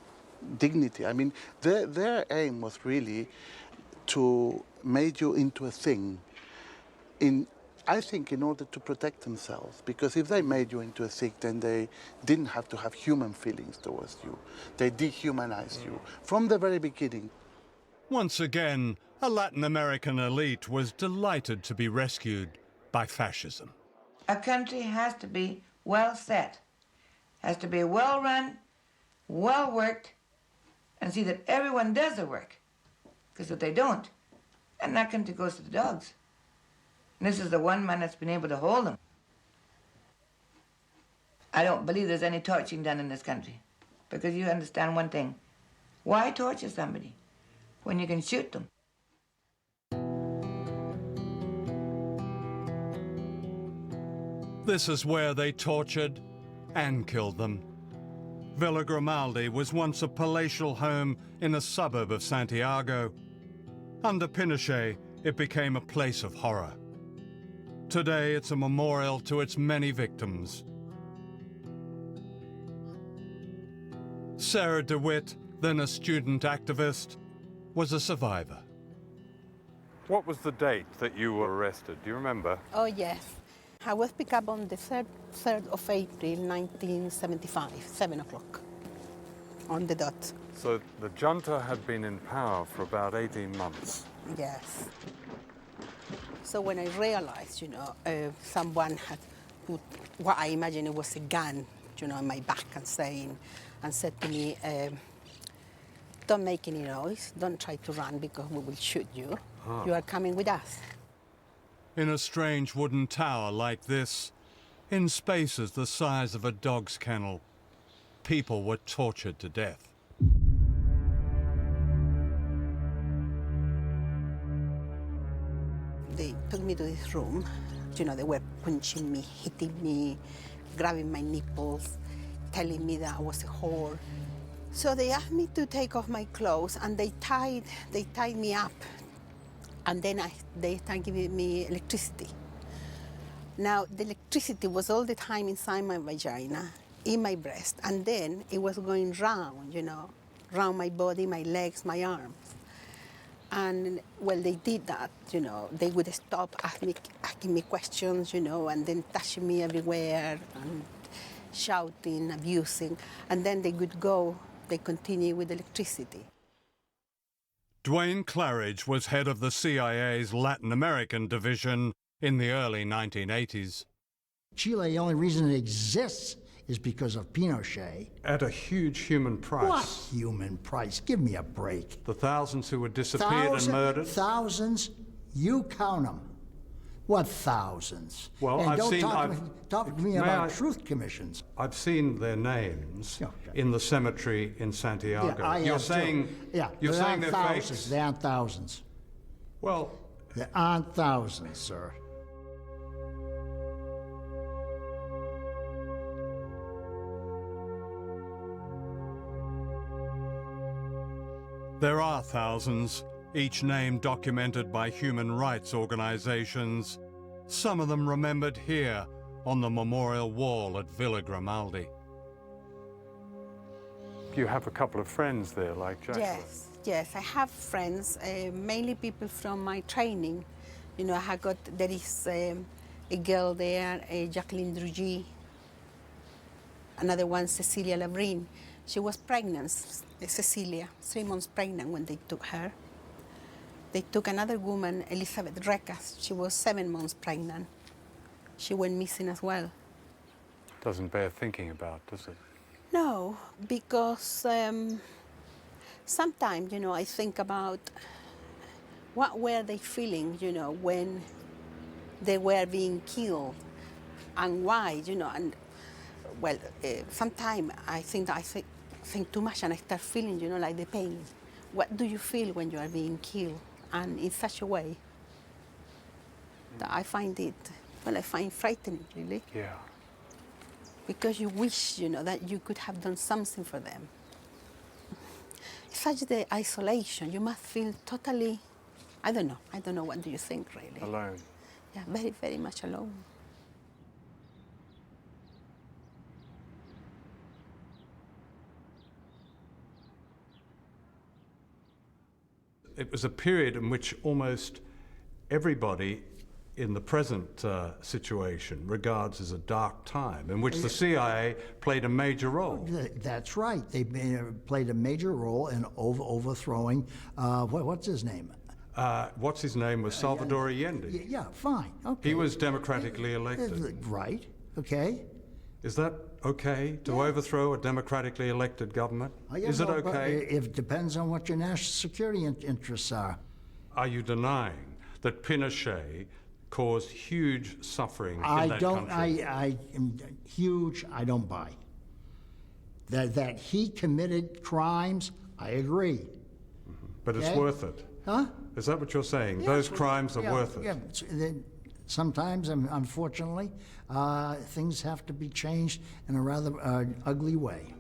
dignity. I mean, their aim was really to make you into a thing, I think in order to protect themselves, because if they made you into a thing, then they didn't have to have human feelings towards you. They dehumanized you from the very beginning.
Once again, a Latin American elite was delighted to be rescued by fascism.
A country has to be well set, has to be well run, well worked, and see that everyone does the work. Because if they don't, and that country goes to the dogs.
And this is the one man that's been able to hold them. I don't believe there's any torturing done in this country. Because you understand one thing. Why torture somebody when you can shoot them?
This is where they tortured and killed them. Villa Grimaldi was once a palatial home in a suburb of Santiago. Under Pinochet, it became a place of horror. Today, it's a memorial to its many victims. Sarah DeWitt, then a student activist, was a survivor. What was the date that you were arrested? Do you remember?
Oh, yes. I was picked up on the 3rd of April, 1975, 7 o'clock, on the dot.
So the junta had been in power for about 18 months.
Yes. So when I realized, someone had put what I imagine it was a gun, in my back and said to me, don't make any noise, don't try to run because we will shoot you. You are coming with us.
In a strange wooden tower like this, in spaces the size of a dog's kennel, people were tortured to death.
They took me to this room. They were punching me, hitting me, grabbing my nipples, telling me that I was a whore. So they asked me to take off my clothes, and they tied me up. And then they started giving me electricity. Now, the electricity was all the time inside my vagina, in my breast, and then it was going round, round my body, my legs, my arms. And when they did that, they would stop asking me questions, and then touching me everywhere, and shouting, abusing, and then they would go, they continue with electricity.
Duane Claridge was head of the CIA's Latin American division in the early 1980s.
Chile, the only reason it exists is because of Pinochet.
At a huge human price.
What human price? Give me a break.
The thousands who were disappeared and murdered?
Thousands? You count them. What thousands?
Well,
and
I've
don't
seen...
talk to me about truth commissions.
I've seen their names in the cemetery in Santiago.
Yeah,
you're saying they're
thousands.
fakes?
They aren't thousands.
Well...
There aren't thousands, sir.
There are thousands, each name documented by human rights organizations, some of them remembered here on the memorial wall at Villa Grimaldi. You have a couple of friends there, like Jacqueline?
Yes, I have friends, mainly people from my training. There is a girl there, Jacqueline Drugy, another one, Cecilia Labrin. She was pregnant, Cecilia, 3 months pregnant when they took her. They took another woman, Elizabeth Recas. She was 7 months pregnant. She went missing as well.
Doesn't bear thinking about, does it?
No, because sometimes, I think about what were they feeling, when they were being killed, and why, and well, sometimes I think too much and I start feeling, like the pain. What do you feel when you are being killed? And in such a way that I find frightening, really.
Yeah.
Because you wish, that you could have done something for them. Such the isolation, you must feel totally, I don't know, what do you think, really?
Alone.
Yeah, very, very much alone.
It was a period in which almost everybody in the present situation regards as a dark time, in which the CIA played a major role.
That's right. They played a major role in overthrowing, what's his name?
What's his name was Salvador Allende.
Yeah, fine. Okay.
He was democratically elected.
Right, okay.
Is that okay to overthrow a democratically elected government? Is it okay?
It depends on what your national security interests are.
Are you denying that Pinochet caused huge suffering in that country.
I am huge, I don't buy. That he committed crimes, I agree.
But it's worth it.
Huh?
Is that what you're saying? Those crimes are worth it?
Yeah. Sometimes, unfortunately, things have to be changed in a rather ugly way.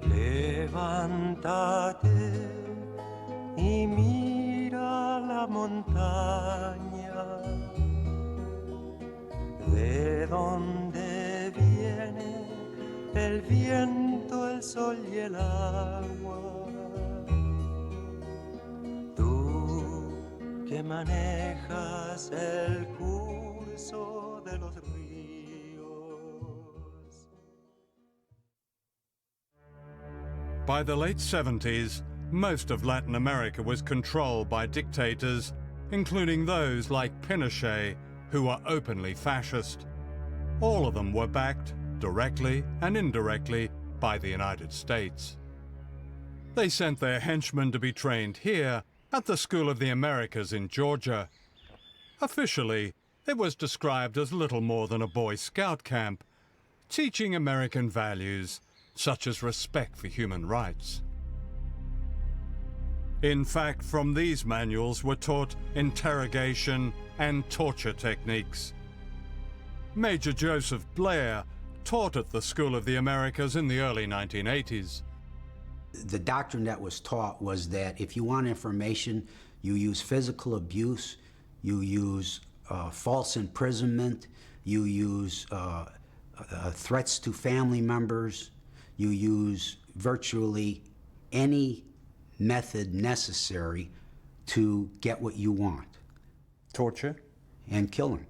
Levántate y mira la montaña, de donde viene el viento, el sol y el agua. Tú que manejas el curso de los ríos.
By the late 70s, most of Latin America was controlled by dictators, including those like Pinochet, who were openly fascist. All of them were backed, directly and indirectly, by the United States. They sent their henchmen to be trained here at the School of the Americas in Georgia. Officially, it was described as little more than a Boy Scout camp, teaching American values such as respect for human rights. In fact, from these manuals were taught interrogation and torture techniques. Major Joseph Blair taught at the School of the Americas in the early 1980s.
The doctrine that was taught was that if you want information, you use physical abuse, you use false imprisonment, you use threats to family members, you use virtually any method necessary to get what you want.
Torture?
And killing.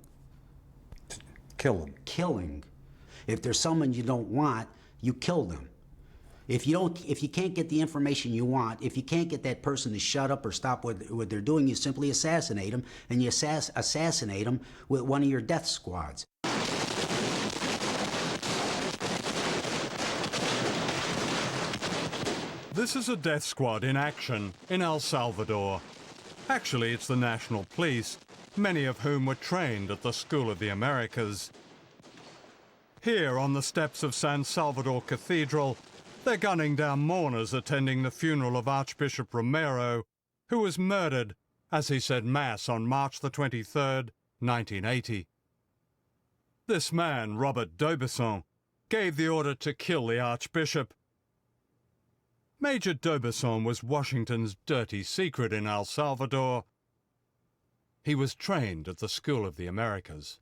Kill them?
Killing. If there's someone you don't want, you kill them. If you can't get the information you want, if you can't get that person to shut up or stop what they're doing, you simply assassinate them, and you assassinate them with one of your death squads.
This is a death squad in action in El Salvador. Actually, it's the National Police, many of whom were trained at the School of the Americas. Here on the steps of San Salvador Cathedral, they're gunning down mourners attending the funeral of Archbishop Romero, who was murdered as he said Mass on March the 23rd, 1980. This man, Robert d'Aubusson, gave the order to kill the Archbishop. Major d'Aubusson was Washington's dirty secret in El Salvador. He was trained at the School of the Americas.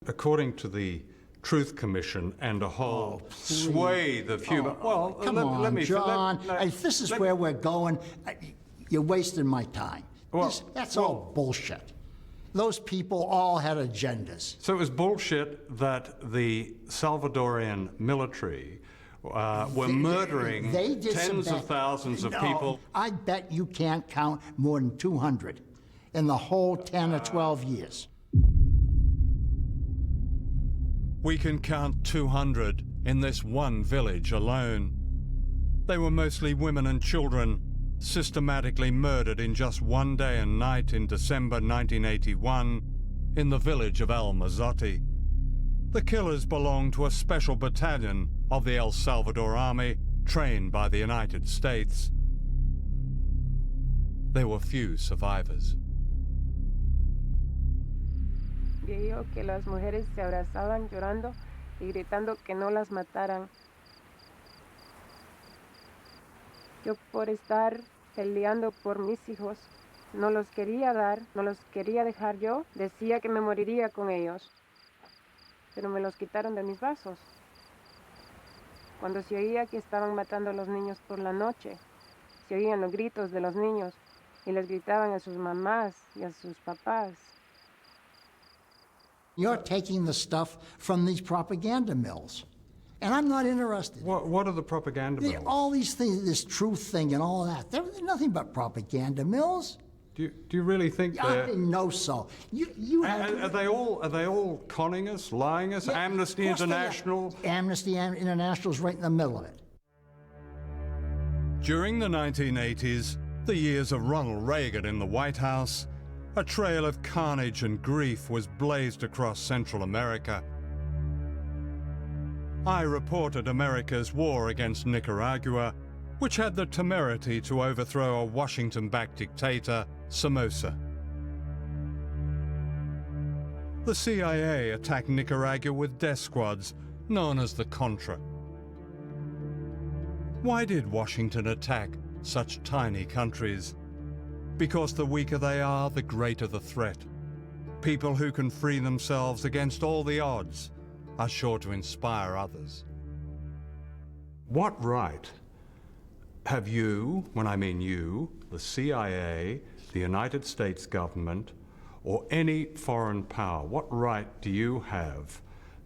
According to the Truth Commission and a whole swathe of human...
well, come on, John. This is where we're going. You're wasting my time. That's all bullshit. Those people all had agendas.
So it was bullshit that the Salvadorian military were murdering tens of thousands of people.
I bet you can't count more than 200 in the whole 10 or 12 years.
We can count 200 in this one village alone. They were mostly women and children, systematically murdered in just one day and night in December 1981 in the village of El Mazote. The killers belonged to a special battalion of the El Salvador Army, trained by the United States. There were few survivors.
Vio que las mujeres se abrazaban llorando y gritando que no las mataran. Yo, por estar peleando por mis hijos, no los quería dar, no los quería dejar yo, decía que me moriría con ellos, pero me los quitaron de mis brazos. Cuando se oía que estaban matando a los niños por la noche, se oían los gritos de los niños y les gritaban a sus mamás y a sus papás.
You're taking the stuff from these propaganda mills. And I'm not interested.
What are the propaganda mills?
All these things, this truth thing and all that. They're nothing but propaganda mills.
Do you really think they're...
I didn't know so.
Are they all conning us, lying us? Yeah, Amnesty International?
Amnesty International is right in the middle of it.
During the 1980s, the years of Ronald Reagan in the White House, a trail of carnage and grief was blazed across Central America. I reported America's war against Nicaragua, which had the temerity to overthrow a Washington-backed dictator, Somoza. The CIA attacked Nicaragua with death squads known as the Contra. Why did Washington attack such tiny countries? Because the weaker they are, the greater the threat. People who can free themselves against all the odds are sure to inspire others. What right have you, when I mean you, the CIA, the United States government, or any foreign power, what right do you have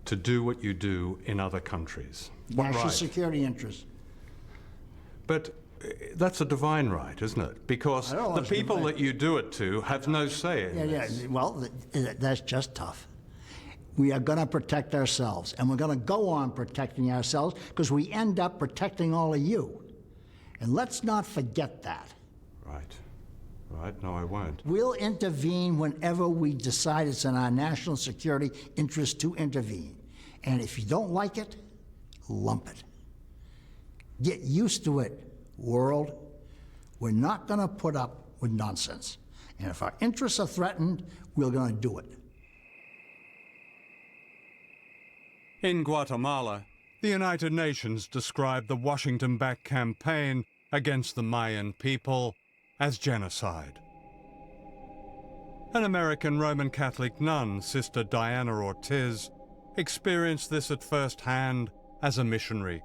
to do what you do in other countries? What
National
right?
security interests.
But that's a divine right, isn't it? Because the people that you do it to have no say in this.
Yeah, well, that's just tough. We are going to protect ourselves, and we're going to go on protecting ourselves because we end up protecting all of you. And let's not forget that.
Right. Right? No, I won't.
We'll intervene whenever we decide it's in our national security interest to intervene. And if you don't like it, lump it. Get used to it, world. We're not going to put up with nonsense. And if our interests are threatened, we're going to do it.
In Guatemala, the United Nations described the Washington-backed campaign against the Mayan people as genocide. An American Roman Catholic nun, Sister Diana Ortiz, experienced this at first hand as a missionary.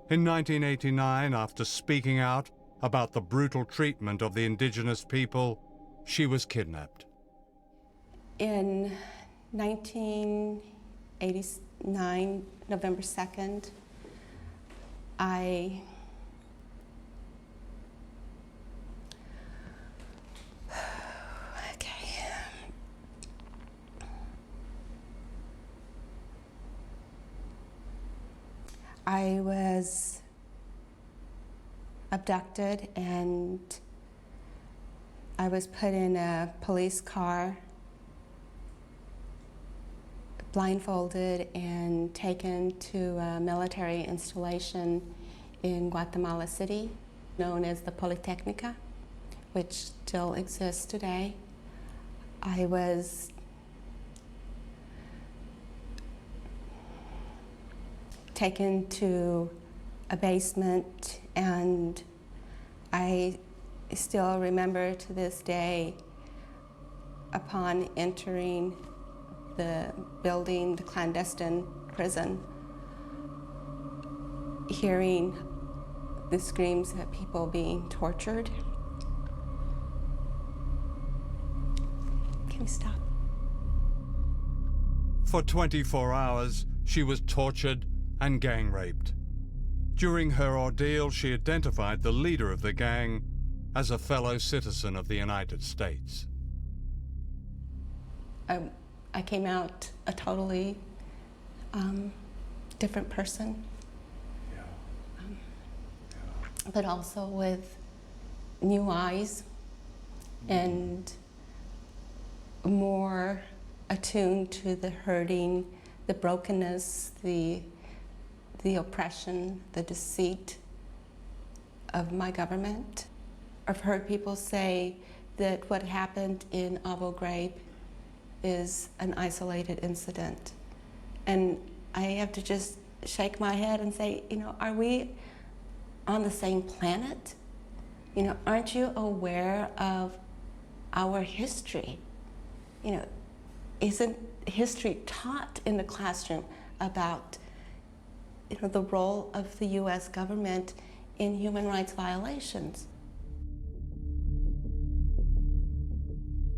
In 1989, after speaking out about the brutal treatment of the indigenous people, she was kidnapped.
In 1989, November 2nd, I was abducted and I was put in a police car, blindfolded and taken to a military installation in Guatemala City, known as the Polytechnica, which still exists today. I was taken to a basement, and I still remember to this day, upon entering the building, the clandestine prison, hearing the screams of people being tortured. Can we stop?
For 24 hours, she was tortured and gang raped. During her ordeal, she identified the leader of the gang as a fellow citizen of the United States.
I came out a totally different person, but also with new eyes and more attuned to the hurting, the brokenness, the oppression, the deceit of my government. I've heard people say that what happened in Abu Ghraib is an isolated incident. And I have to just shake my head and say, you know, are we on the same planet? You know, aren't you aware of our history? You know, isn't history taught in the classroom about, you know, the role of the US government in human rights violations?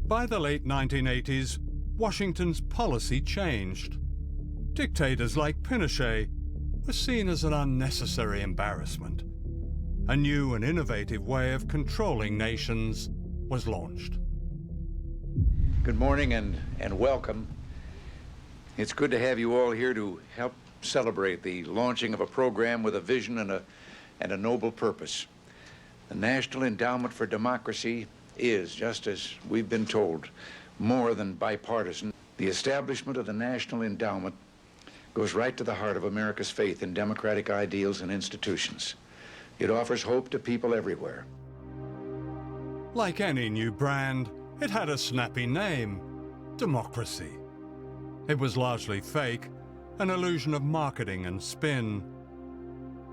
By the late 1980s, Washington's policy changed. Dictators like Pinochet were seen as an unnecessary embarrassment. A new and innovative way of controlling nations was launched.
Good morning and welcome. It's good to have you all here to help celebrate the launching of a program with a vision and a noble purpose. The National Endowment for Democracy is, just as we've been told, more than bipartisan. The establishment of the National Endowment goes right to the heart of America's faith in democratic ideals and institutions. It offers hope to people everywhere.
Like any new brand, it had a snappy name: democracy. It was largely fake, an illusion of marketing and spin.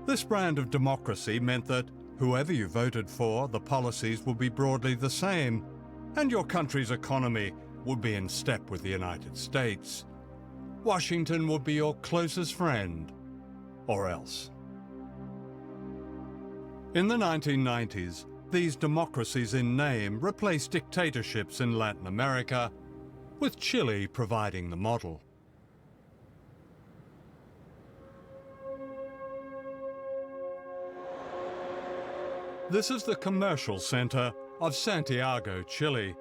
This brand of democracy meant that whoever you voted for, the policies would be broadly the same, and your country's economy would be in step with the United States. Washington would be your closest friend, or else. In the 1990s, these democracies in name replaced dictatorships in Latin America, with Chile providing the model. This is the commercial center of Santiago, Chile.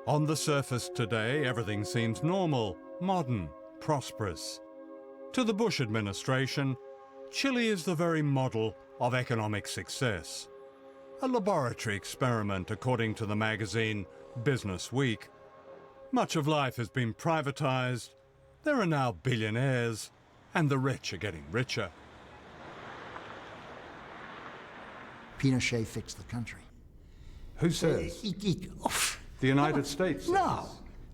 On the surface today, everything seems normal, modern, prosperous. To the Bush administration, Chile is the very model of economic success. A laboratory experiment, according to the magazine Business Week. Much of life has been privatized. There are now billionaires, and the rich are getting richer.
Pinochet fixed the country.
Who says? The United States says.
No.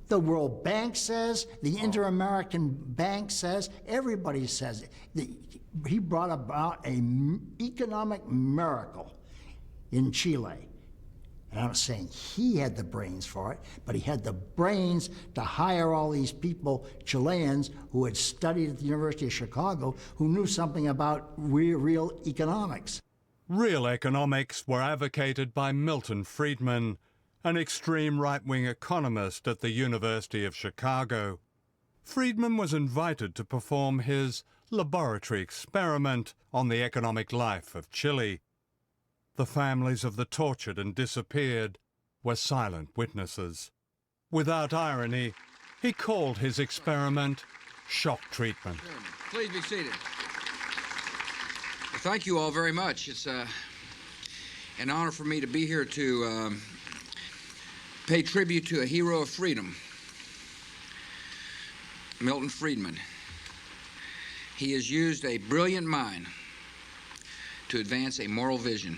The World Bank says, the Inter-American Bank says, everybody says it. He brought about an economic miracle in Chile. And I'm not saying he had the brains for it, but he had the brains to hire all these people, Chileans, who had studied at the University of Chicago, who knew something about real economics.
Real economics were advocated by Milton Friedman, an extreme right-wing economist at the University of Chicago. Friedman was invited to perform his laboratory experiment on the economic life of Chile. The families of the tortured and disappeared were silent witnesses. Without irony, he called his experiment shock treatment.
Please be seated. Well, thank you all very much. It's an honor for me to be here to pay tribute to a hero of freedom, Milton Friedman. He has used a brilliant mind to advance a moral vision.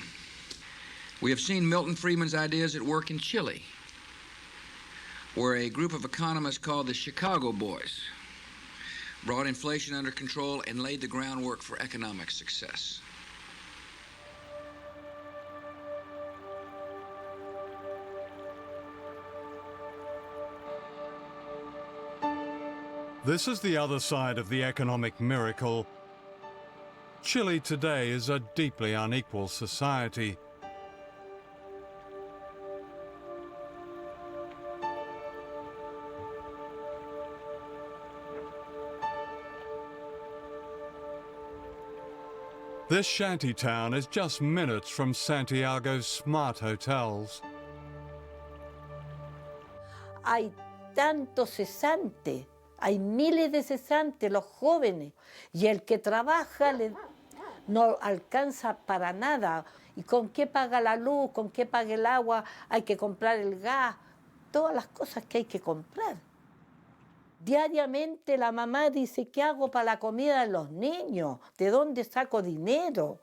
We have seen Milton Friedman's ideas at work in Chile, where a group of economists called the Chicago Boys brought inflation under control and laid the groundwork for economic success.
This is the other side of the economic miracle. Chile today is a deeply unequal society. This shanty town is just minutes from Santiago's smart hotels.
Hay tantos cesantes, hay miles de cesantes, los jóvenes, y el que trabaja no alcanza para nada. ¿Y con qué paga la luz? ¿Con qué paga el agua? Hay que comprar el gas, todas las cosas que hay que comprar. Diariamente la mamá dice, ¿qué hago para la comida de los niños? ¿De dónde saco dinero?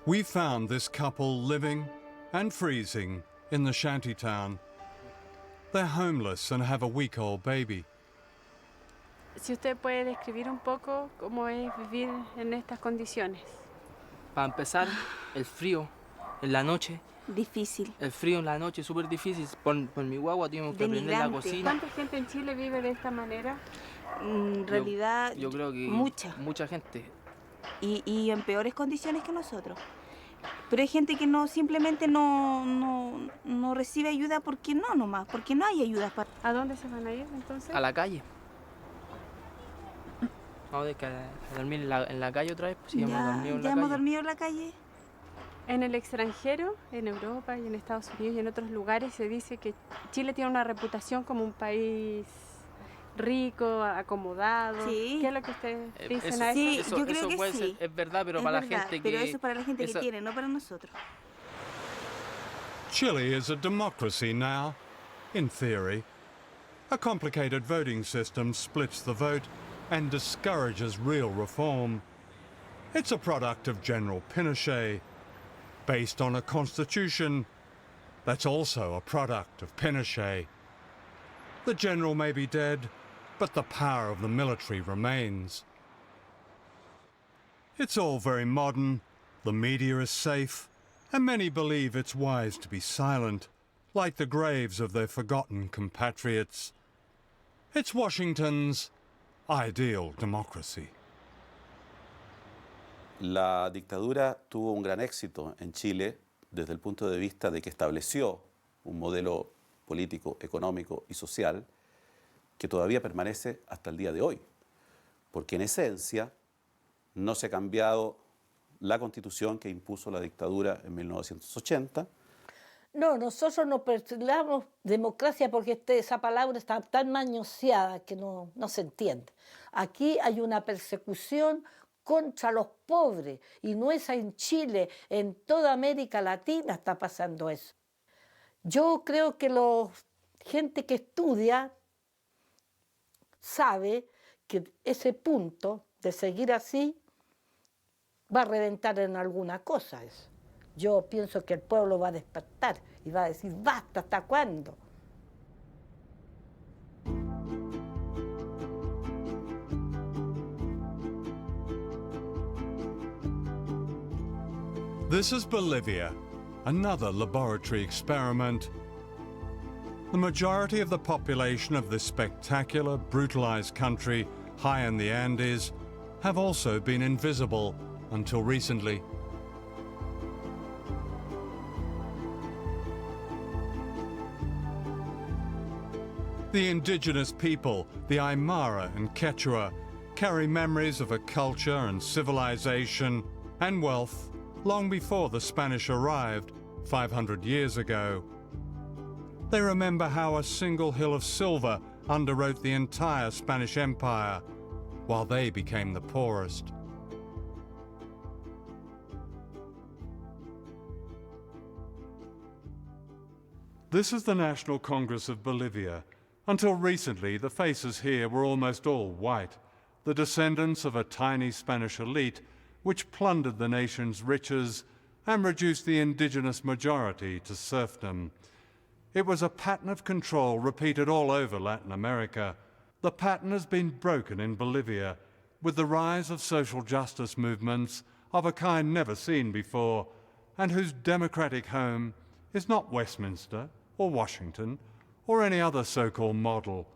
We found this couple living and freezing in the shantytown. They're homeless and have a week-old baby.
Si usted puede describir un poco cómo es vivir en estas condiciones.
Para empezar, el frío en la noche.
Difícil.
El frío en la noche es súper difícil. Por mi guagua tuvimos que prender la cocina.
¿Cuánta gente en Chile vive de esta manera?
En realidad,
yo creo que mucha gente.
Y en peores condiciones que nosotros. Pero hay gente que no simplemente no recibe ayuda porque no nomás, porque no hay ayudas para...
¿A dónde se van a ir entonces?
A la calle. Vamos a dormir en la calle otra vez. Pues,
ya hemos dormido en la calle.
En el extranjero, en Europa y en Estados Unidos y en otros lugares se dice que Chile tiene una reputación como un país rico, acomodado.
Sí.
¿Qué es lo que ustedes dicen
Eso,
a eso?
Sí,
eso,
yo creo
eso
que
puede
sí.
ser, es verdad, pero
Es
para
verdad,
la gente
pero
que...
eso para la gente que
esa-
tiene, no para nosotros.
Chile is a democracy now, in theory. A complicated voting system splits the vote and discourages real reform. It's a product of General Pinochet, based on a constitution that's also a product of Pinochet. The general may be dead, but the power of the military remains. It's all very modern, the media is safe, and many believe it's wise to be silent, like the graves of their forgotten compatriots. It's Washington's ideal democracy.
La dictadura tuvo un gran éxito en Chile desde el punto de vista de que estableció un modelo político, económico y social que todavía permanece hasta el día de hoy, porque en esencia no se ha cambiado la constitución que impuso la dictadura en 1980.
No, nosotros no postulamos democracia porque esa palabra está tan manoseada que no se entiende. Aquí hay una persecución contra los pobres, y no es en Chile, en toda América Latina está pasando eso. Yo creo que la gente que estudia sabe que ese punto de seguir así va a reventar en alguna cosa eso. Yo pienso que el pueblo va a despertar y va a decir, basta, ¿hasta cuándo?
This is Bolivia, another laboratory experiment. The majority of the population of this spectacular, brutalized country high in the Andes have also been invisible until recently. The indigenous people, the Aymara and Quechua, carry memories of a culture and civilization and wealth long before the Spanish arrived 500 years ago. They remember how a single hill of silver underwrote the entire Spanish Empire, while they became the poorest. This is the National Congress of Bolivia. Until recently, the faces here were almost all white, the descendants of a tiny Spanish elite which plundered the nation's riches and reduced the indigenous majority to serfdom. It was a pattern of control repeated all over Latin America. The pattern has been broken in Bolivia with the rise of social justice movements of a kind never seen before, and whose democratic home is not Westminster or Washington or any other so-called model,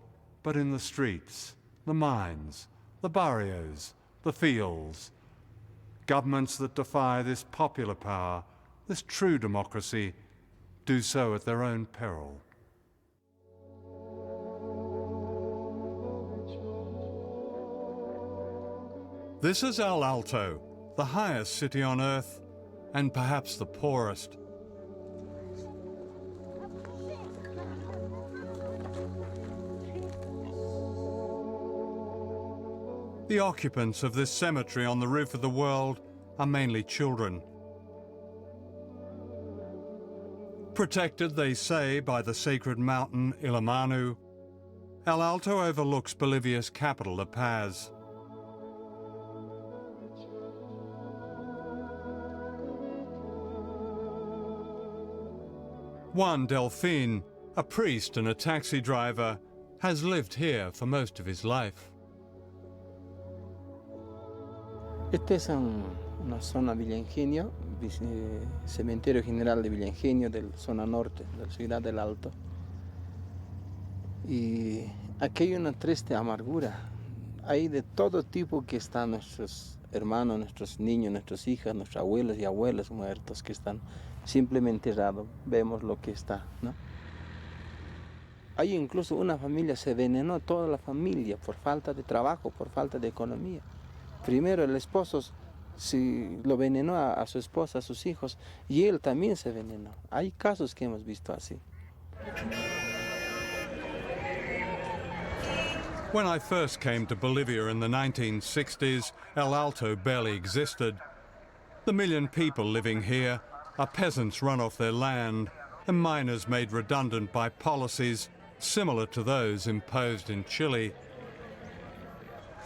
but in the streets, the mines, the barrios, the fields. Governments that defy this popular power, this true democracy, do so at their own peril. This is El Alto, the highest city on earth, and perhaps the poorest. The occupants of this cemetery on the roof of the world are mainly children. Protected, they say, by the sacred mountain Illimani, El Alto overlooks Bolivia's capital, La Paz. Juan Delfin, a priest and a taxi driver, has lived here for most of his life.
Esta es una zona Villa Ingenio, cementerio general de Villa Ingenio, de la zona norte, de la ciudad del Alto. Y aquí hay una triste amargura. Hay de todo tipo que están nuestros hermanos, nuestros niños, nuestras hijas, nuestros abuelos y abuelas muertos que están simplemente enterrados. Vemos lo que está, ¿no? Hay incluso una familia, se envenenó toda la familia por falta de trabajo, por falta de economía. Primero el esposo lo envenenó a su esposa, a sus hijos, y él también se envenenó. Hay casos que hemos visto así.
When I first came to Bolivia in the 1960s, El Alto barely existed. The million people living here are peasants run off their land and miners made redundant by policies similar to those imposed in Chile.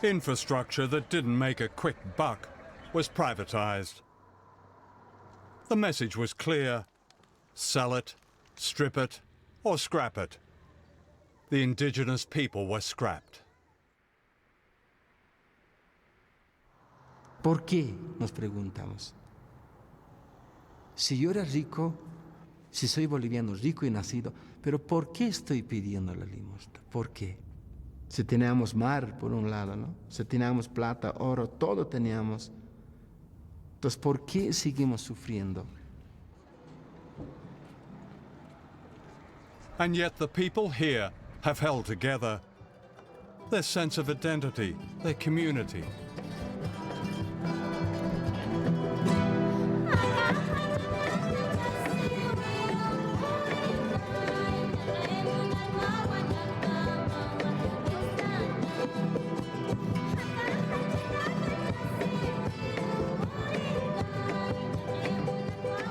Infrastructure that didn't make a quick buck was privatized. The message was clear: sell it, strip it, or scrap it. The indigenous people were scrapped.
¿Por qué? Nos preguntamos. Si yo era rico, si soy boliviano rico y nacido, pero ¿por qué estoy pidiendo la limosna? ¿Por qué? Si teníamos mar por un lado, ¿no? Si teníamos plata, oro, todo teníamos. Entonces, ¿por qué seguimos sufriendo?
And yet the people here have held together. Their sense of identity, their community.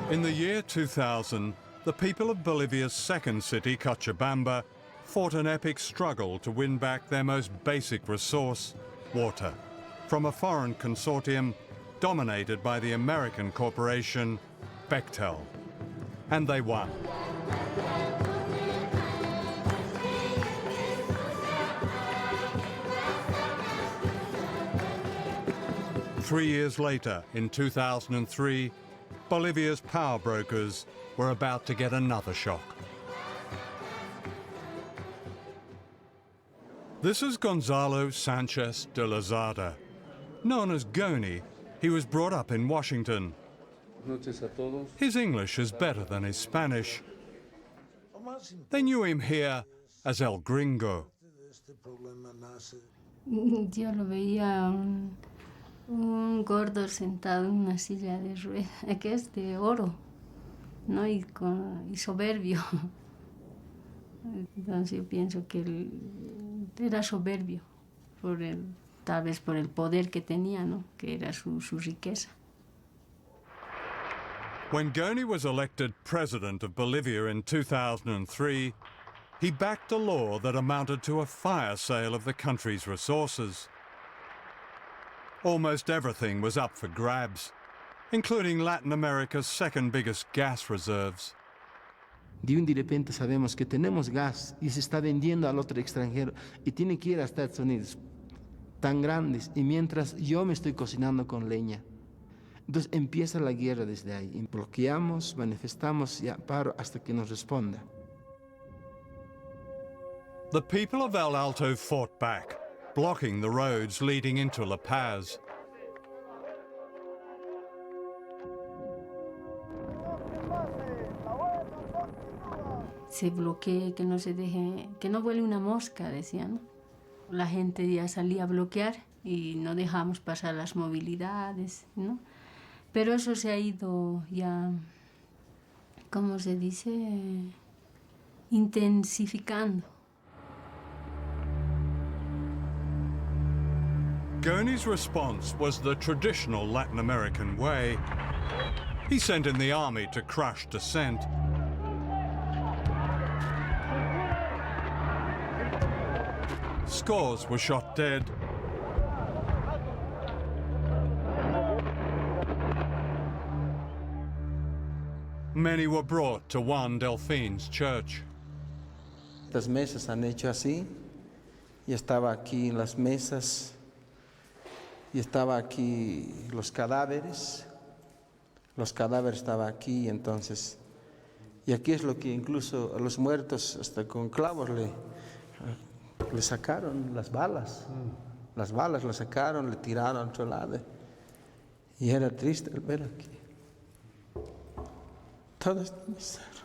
In the year 2000, the people of Bolivia's second city, Cochabamba, fought an epic struggle to win back their most basic resource, water, from a foreign consortium dominated by the American corporation Bechtel. And they won. Three years later, in 2003, Bolivia's power brokers were about to get another shock. This is Gonzalo Sanchez de Lozada. Known as Goni, he was brought up in Washington. His English is better than his Spanish. They knew him here as El Gringo.
Yo lo veía un gordo sentado en una silla de ruedas, que es de oro, ¿no? Y soberbio. Entonces yo pienso que él era soberbio, tal vez por el poder que tenía, ¿no? Que era su riqueza.
When Goni was elected president of Bolivia in 2003, he backed a law that amounted to a fire sale of the country's resources. Almost everything was up for grabs, including Latin America's second biggest gas reserves.
De un de repente sabemos que tenemos gas y se está vendiendo al otro extranjero y tiene que ir a Estados Unidos, tan grandes, y mientras yo me estoy cocinando con leña. Entonces empieza la guerra desde ahí. Y bloqueamos, manifestamos y paro hasta que nos responda.
The people of El Alto fought back, blocking the roads leading into La Paz.
Se bloquee, que no se deje, que no vuele una mosca, decían, ¿no? La gente ya salía a bloquear y no dejamos pasar las movilidades, ¿no? Pero eso se ha ido ya, ¿cómo se dice? Intensificando.
Goni's response was the traditional Latin American way. He sent in the army to crush dissent. Scores were shot dead. Many were brought to Juan Delfin's church.
Las mesas han hecho así, y estaba aquí las mesas, y estaba aquí los cadáveres estaban aquí, entonces, y aquí es lo que incluso a los muertos hasta con clavos le sacaron las balas le sacaron, le tiraron a otro lado, y era triste el ver aquí. Todo está miseria.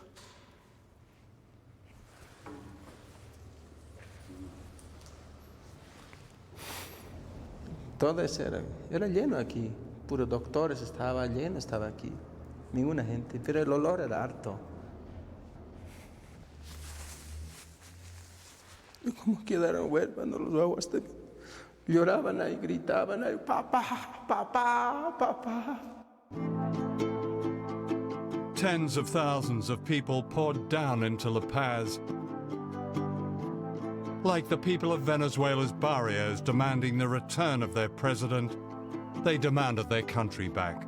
Todo eso era lleno aquí, puros doctores, estaba lleno, estaba aquí, ninguna gente, pero el olor era harto. Y como quedaron huérfanos los ojos lloraban ahí, gritaban ahí, papá, papá, papá.
Tens of thousands of people poured down into La Paz, like the people of Venezuela's barrios demanding the return of their president. They demanded their country back.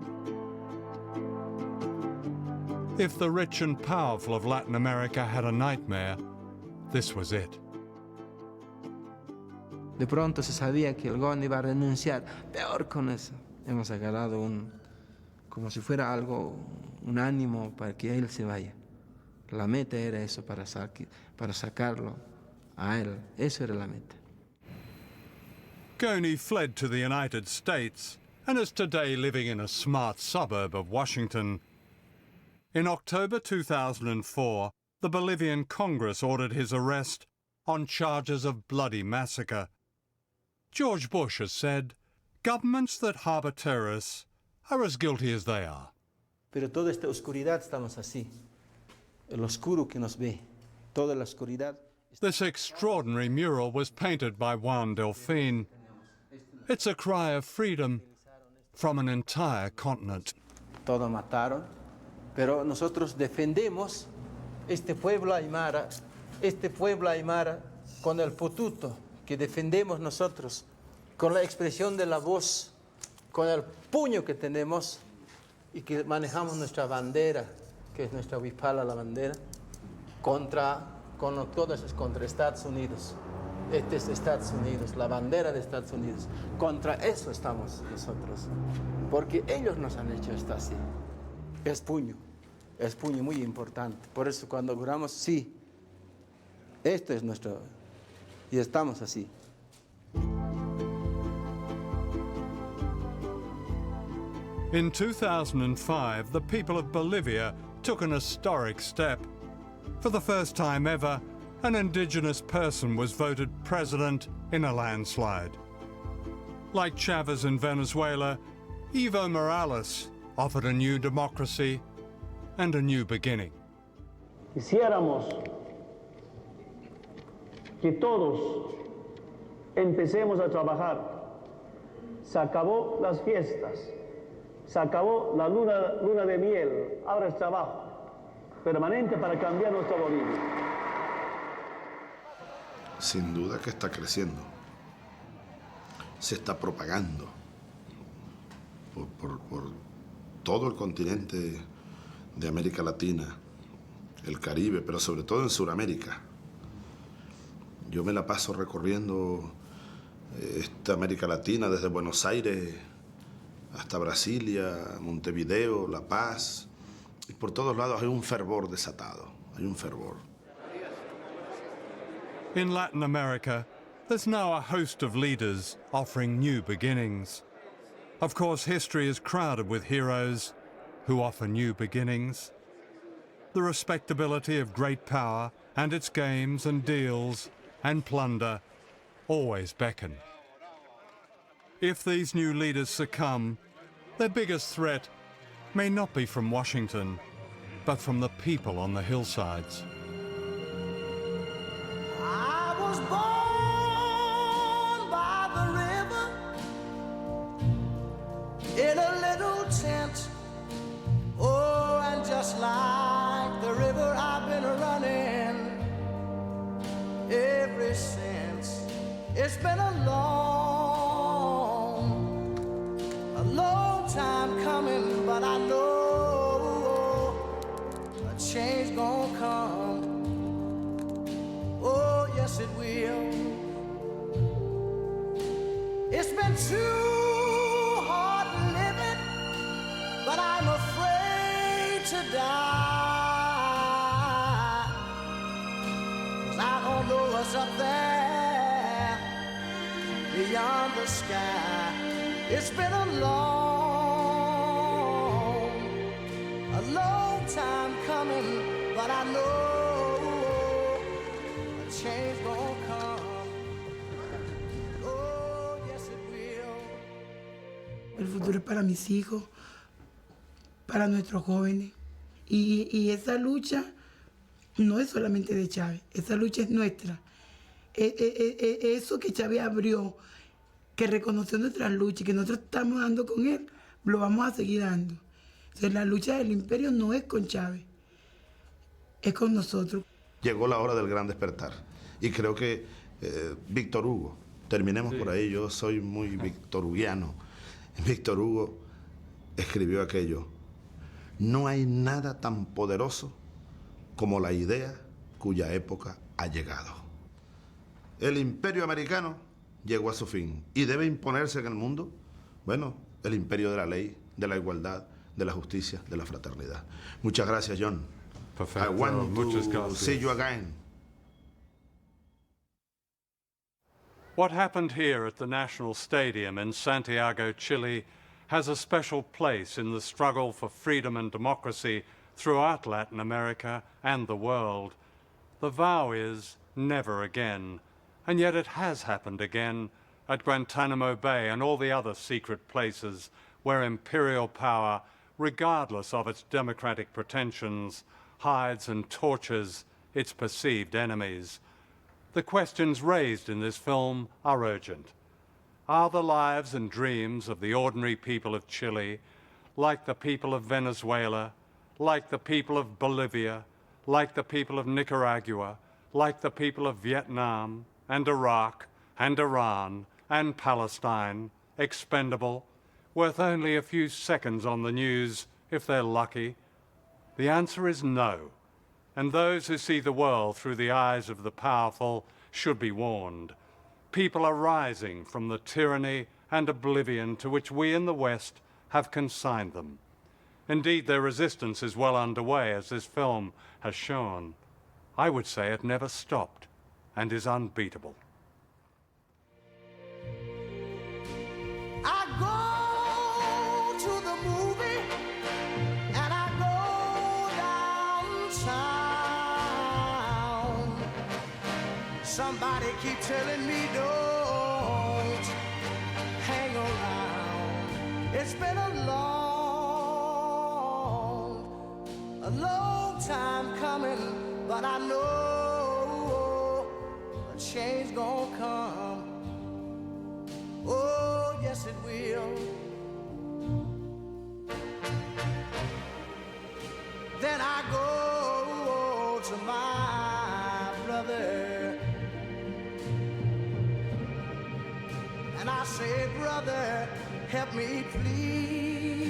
If the rich and powerful of Latin America had a nightmare, this was it.
De pronto se sabía que el Gonde iba a renunciar. Peor con eso. Hemos agarrado como si fuera algo, un ánimo para que él se vaya. La meta era eso, para sacarlo a él. Eso era la meta.
Goni fled to the United States and is today living in a smart suburb of Washington. In October 2004, the Bolivian Congress ordered his arrest on charges of bloody massacre. George Bush has said, governments that harbour terrorists are as guilty as they are.
Pero toda esta oscuridad estamos así. El oscuro que nos ve. Toda la oscuridad.
This extraordinary mural was painted by Juan Delfin. It's a cry of freedom from an entire continent.
Todo mataron, pero nosotros defendemos este pueblo aymara con el pututo que defendemos nosotros, con la expresión de la voz, con el puño que tenemos y que manejamos nuestra bandera, que es nuestra huipala, la bandera, contra Estados Unidos. Este es Estados Unidos, la bandera de Estados Unidos. Contra eso estamos nosotros, porque ellos nos han hecho esto así. Es puño muy importante. Por eso cuando juramos, sí, esto es nuestro, y estamos así.
In 2005, the people of Bolivia took an historic step. For the first time ever, an indigenous person was voted president in a landslide. Like Chavez in Venezuela, Evo Morales offered a new democracy and a new beginning.
Quisiéramos que todos empecemos a trabajar. Se acabó las fiestas, se acabó la luna de miel, ahora es trabajo permanente para cambiar nuestra Bolivia.
Sin duda que está creciendo, se está propagando por todo el continente de América Latina, el Caribe, pero sobre todo en Sudamérica. Yo me la paso recorriendo esta América Latina desde Buenos Aires hasta Brasilia, Montevideo, La Paz, y por todos lados hay un fervor desatado, hay un fervor.
In Latin America, there's now a host of leaders offering new beginnings. Of course, history is crowded with heroes who offer new beginnings. The respectability of great power and its games and deals and plunder always beckon. If these new leaders succumb, their biggest threat may not be from Washington, but from the people on the hillsides.
I was born by the river in a little tent. Oh, and just like the river, I've been running ever since. It's been a long time coming, but I know a change gonna come. Oh, yes, it will. It's been too hard living, but I'm afraid to die. 'Cause I don't know what's up there beyond the sky. It's been a long time coming, but I know a change gonna come. Oh, yes it will.
El futuro es para mis hijos, para nuestros jóvenes. Y esa lucha no es solamente de Chávez, esa lucha es nuestra. eso que Chávez abrió, que reconoció nuestras luchas y que nosotros estamos dando con él, lo vamos a seguir dando. O sea, la lucha del imperio no es con Chávez, es con nosotros.
Llegó la hora del gran despertar. Y creo que Víctor Hugo, terminemos por ahí, yo soy muy victorugiano. Víctor Hugo escribió aquello: no hay nada tan poderoso como la idea cuya época ha llegado. El imperio americano llegó a su fin y debe imponerse en el mundo, bueno, el imperio de la ley, de la igualdad, de la justicia, de la fraternidad. Muchas gracias, John.
Perfecto.
I want
Muchas
to
gracias.
see you again.
What happened here at the National Stadium in Santiago, Chile, has a special place in the struggle for freedom and democracy throughout Latin America and the world. The vow is never again, and yet it has happened again at Guantanamo Bay and all the other secret places where imperial power, regardless of its democratic pretensions, hides and tortures its perceived enemies. The questions raised in this film are urgent. Are the lives and dreams of the ordinary people of Chile, like the people of Venezuela, like the people of Bolivia, like the people of Nicaragua, like the people of Vietnam and Iraq and Iran and Palestine, expendable, worth only a few seconds on the news if they're lucky? The answer is no. And those who see the world through the eyes of the powerful should be warned. People are rising from the tyranny and oblivion to which we in the West have consigned them. Indeed, their resistance is well underway, as this film has shown. I would say it never stopped and is unbeatable.
I go to the movie and I go downtown. Somebody keep telling me don't hang around. It's been a long time coming, but I know a change gonna come. Oh, yes it will. Then I go to my brother and I say, brother, help me please.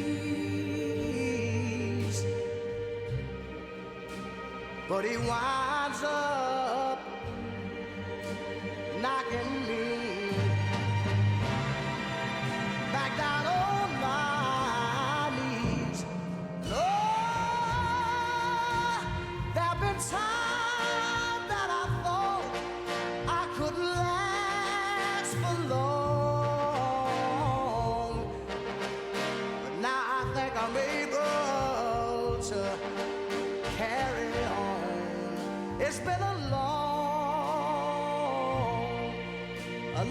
But he winds up knocking me back down on my knees. Lord, there've been times that I thought I could last for long, but now I think I'm able to carry on. It's been a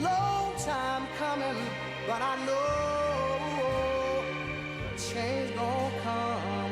long time coming, but I know change gon' come.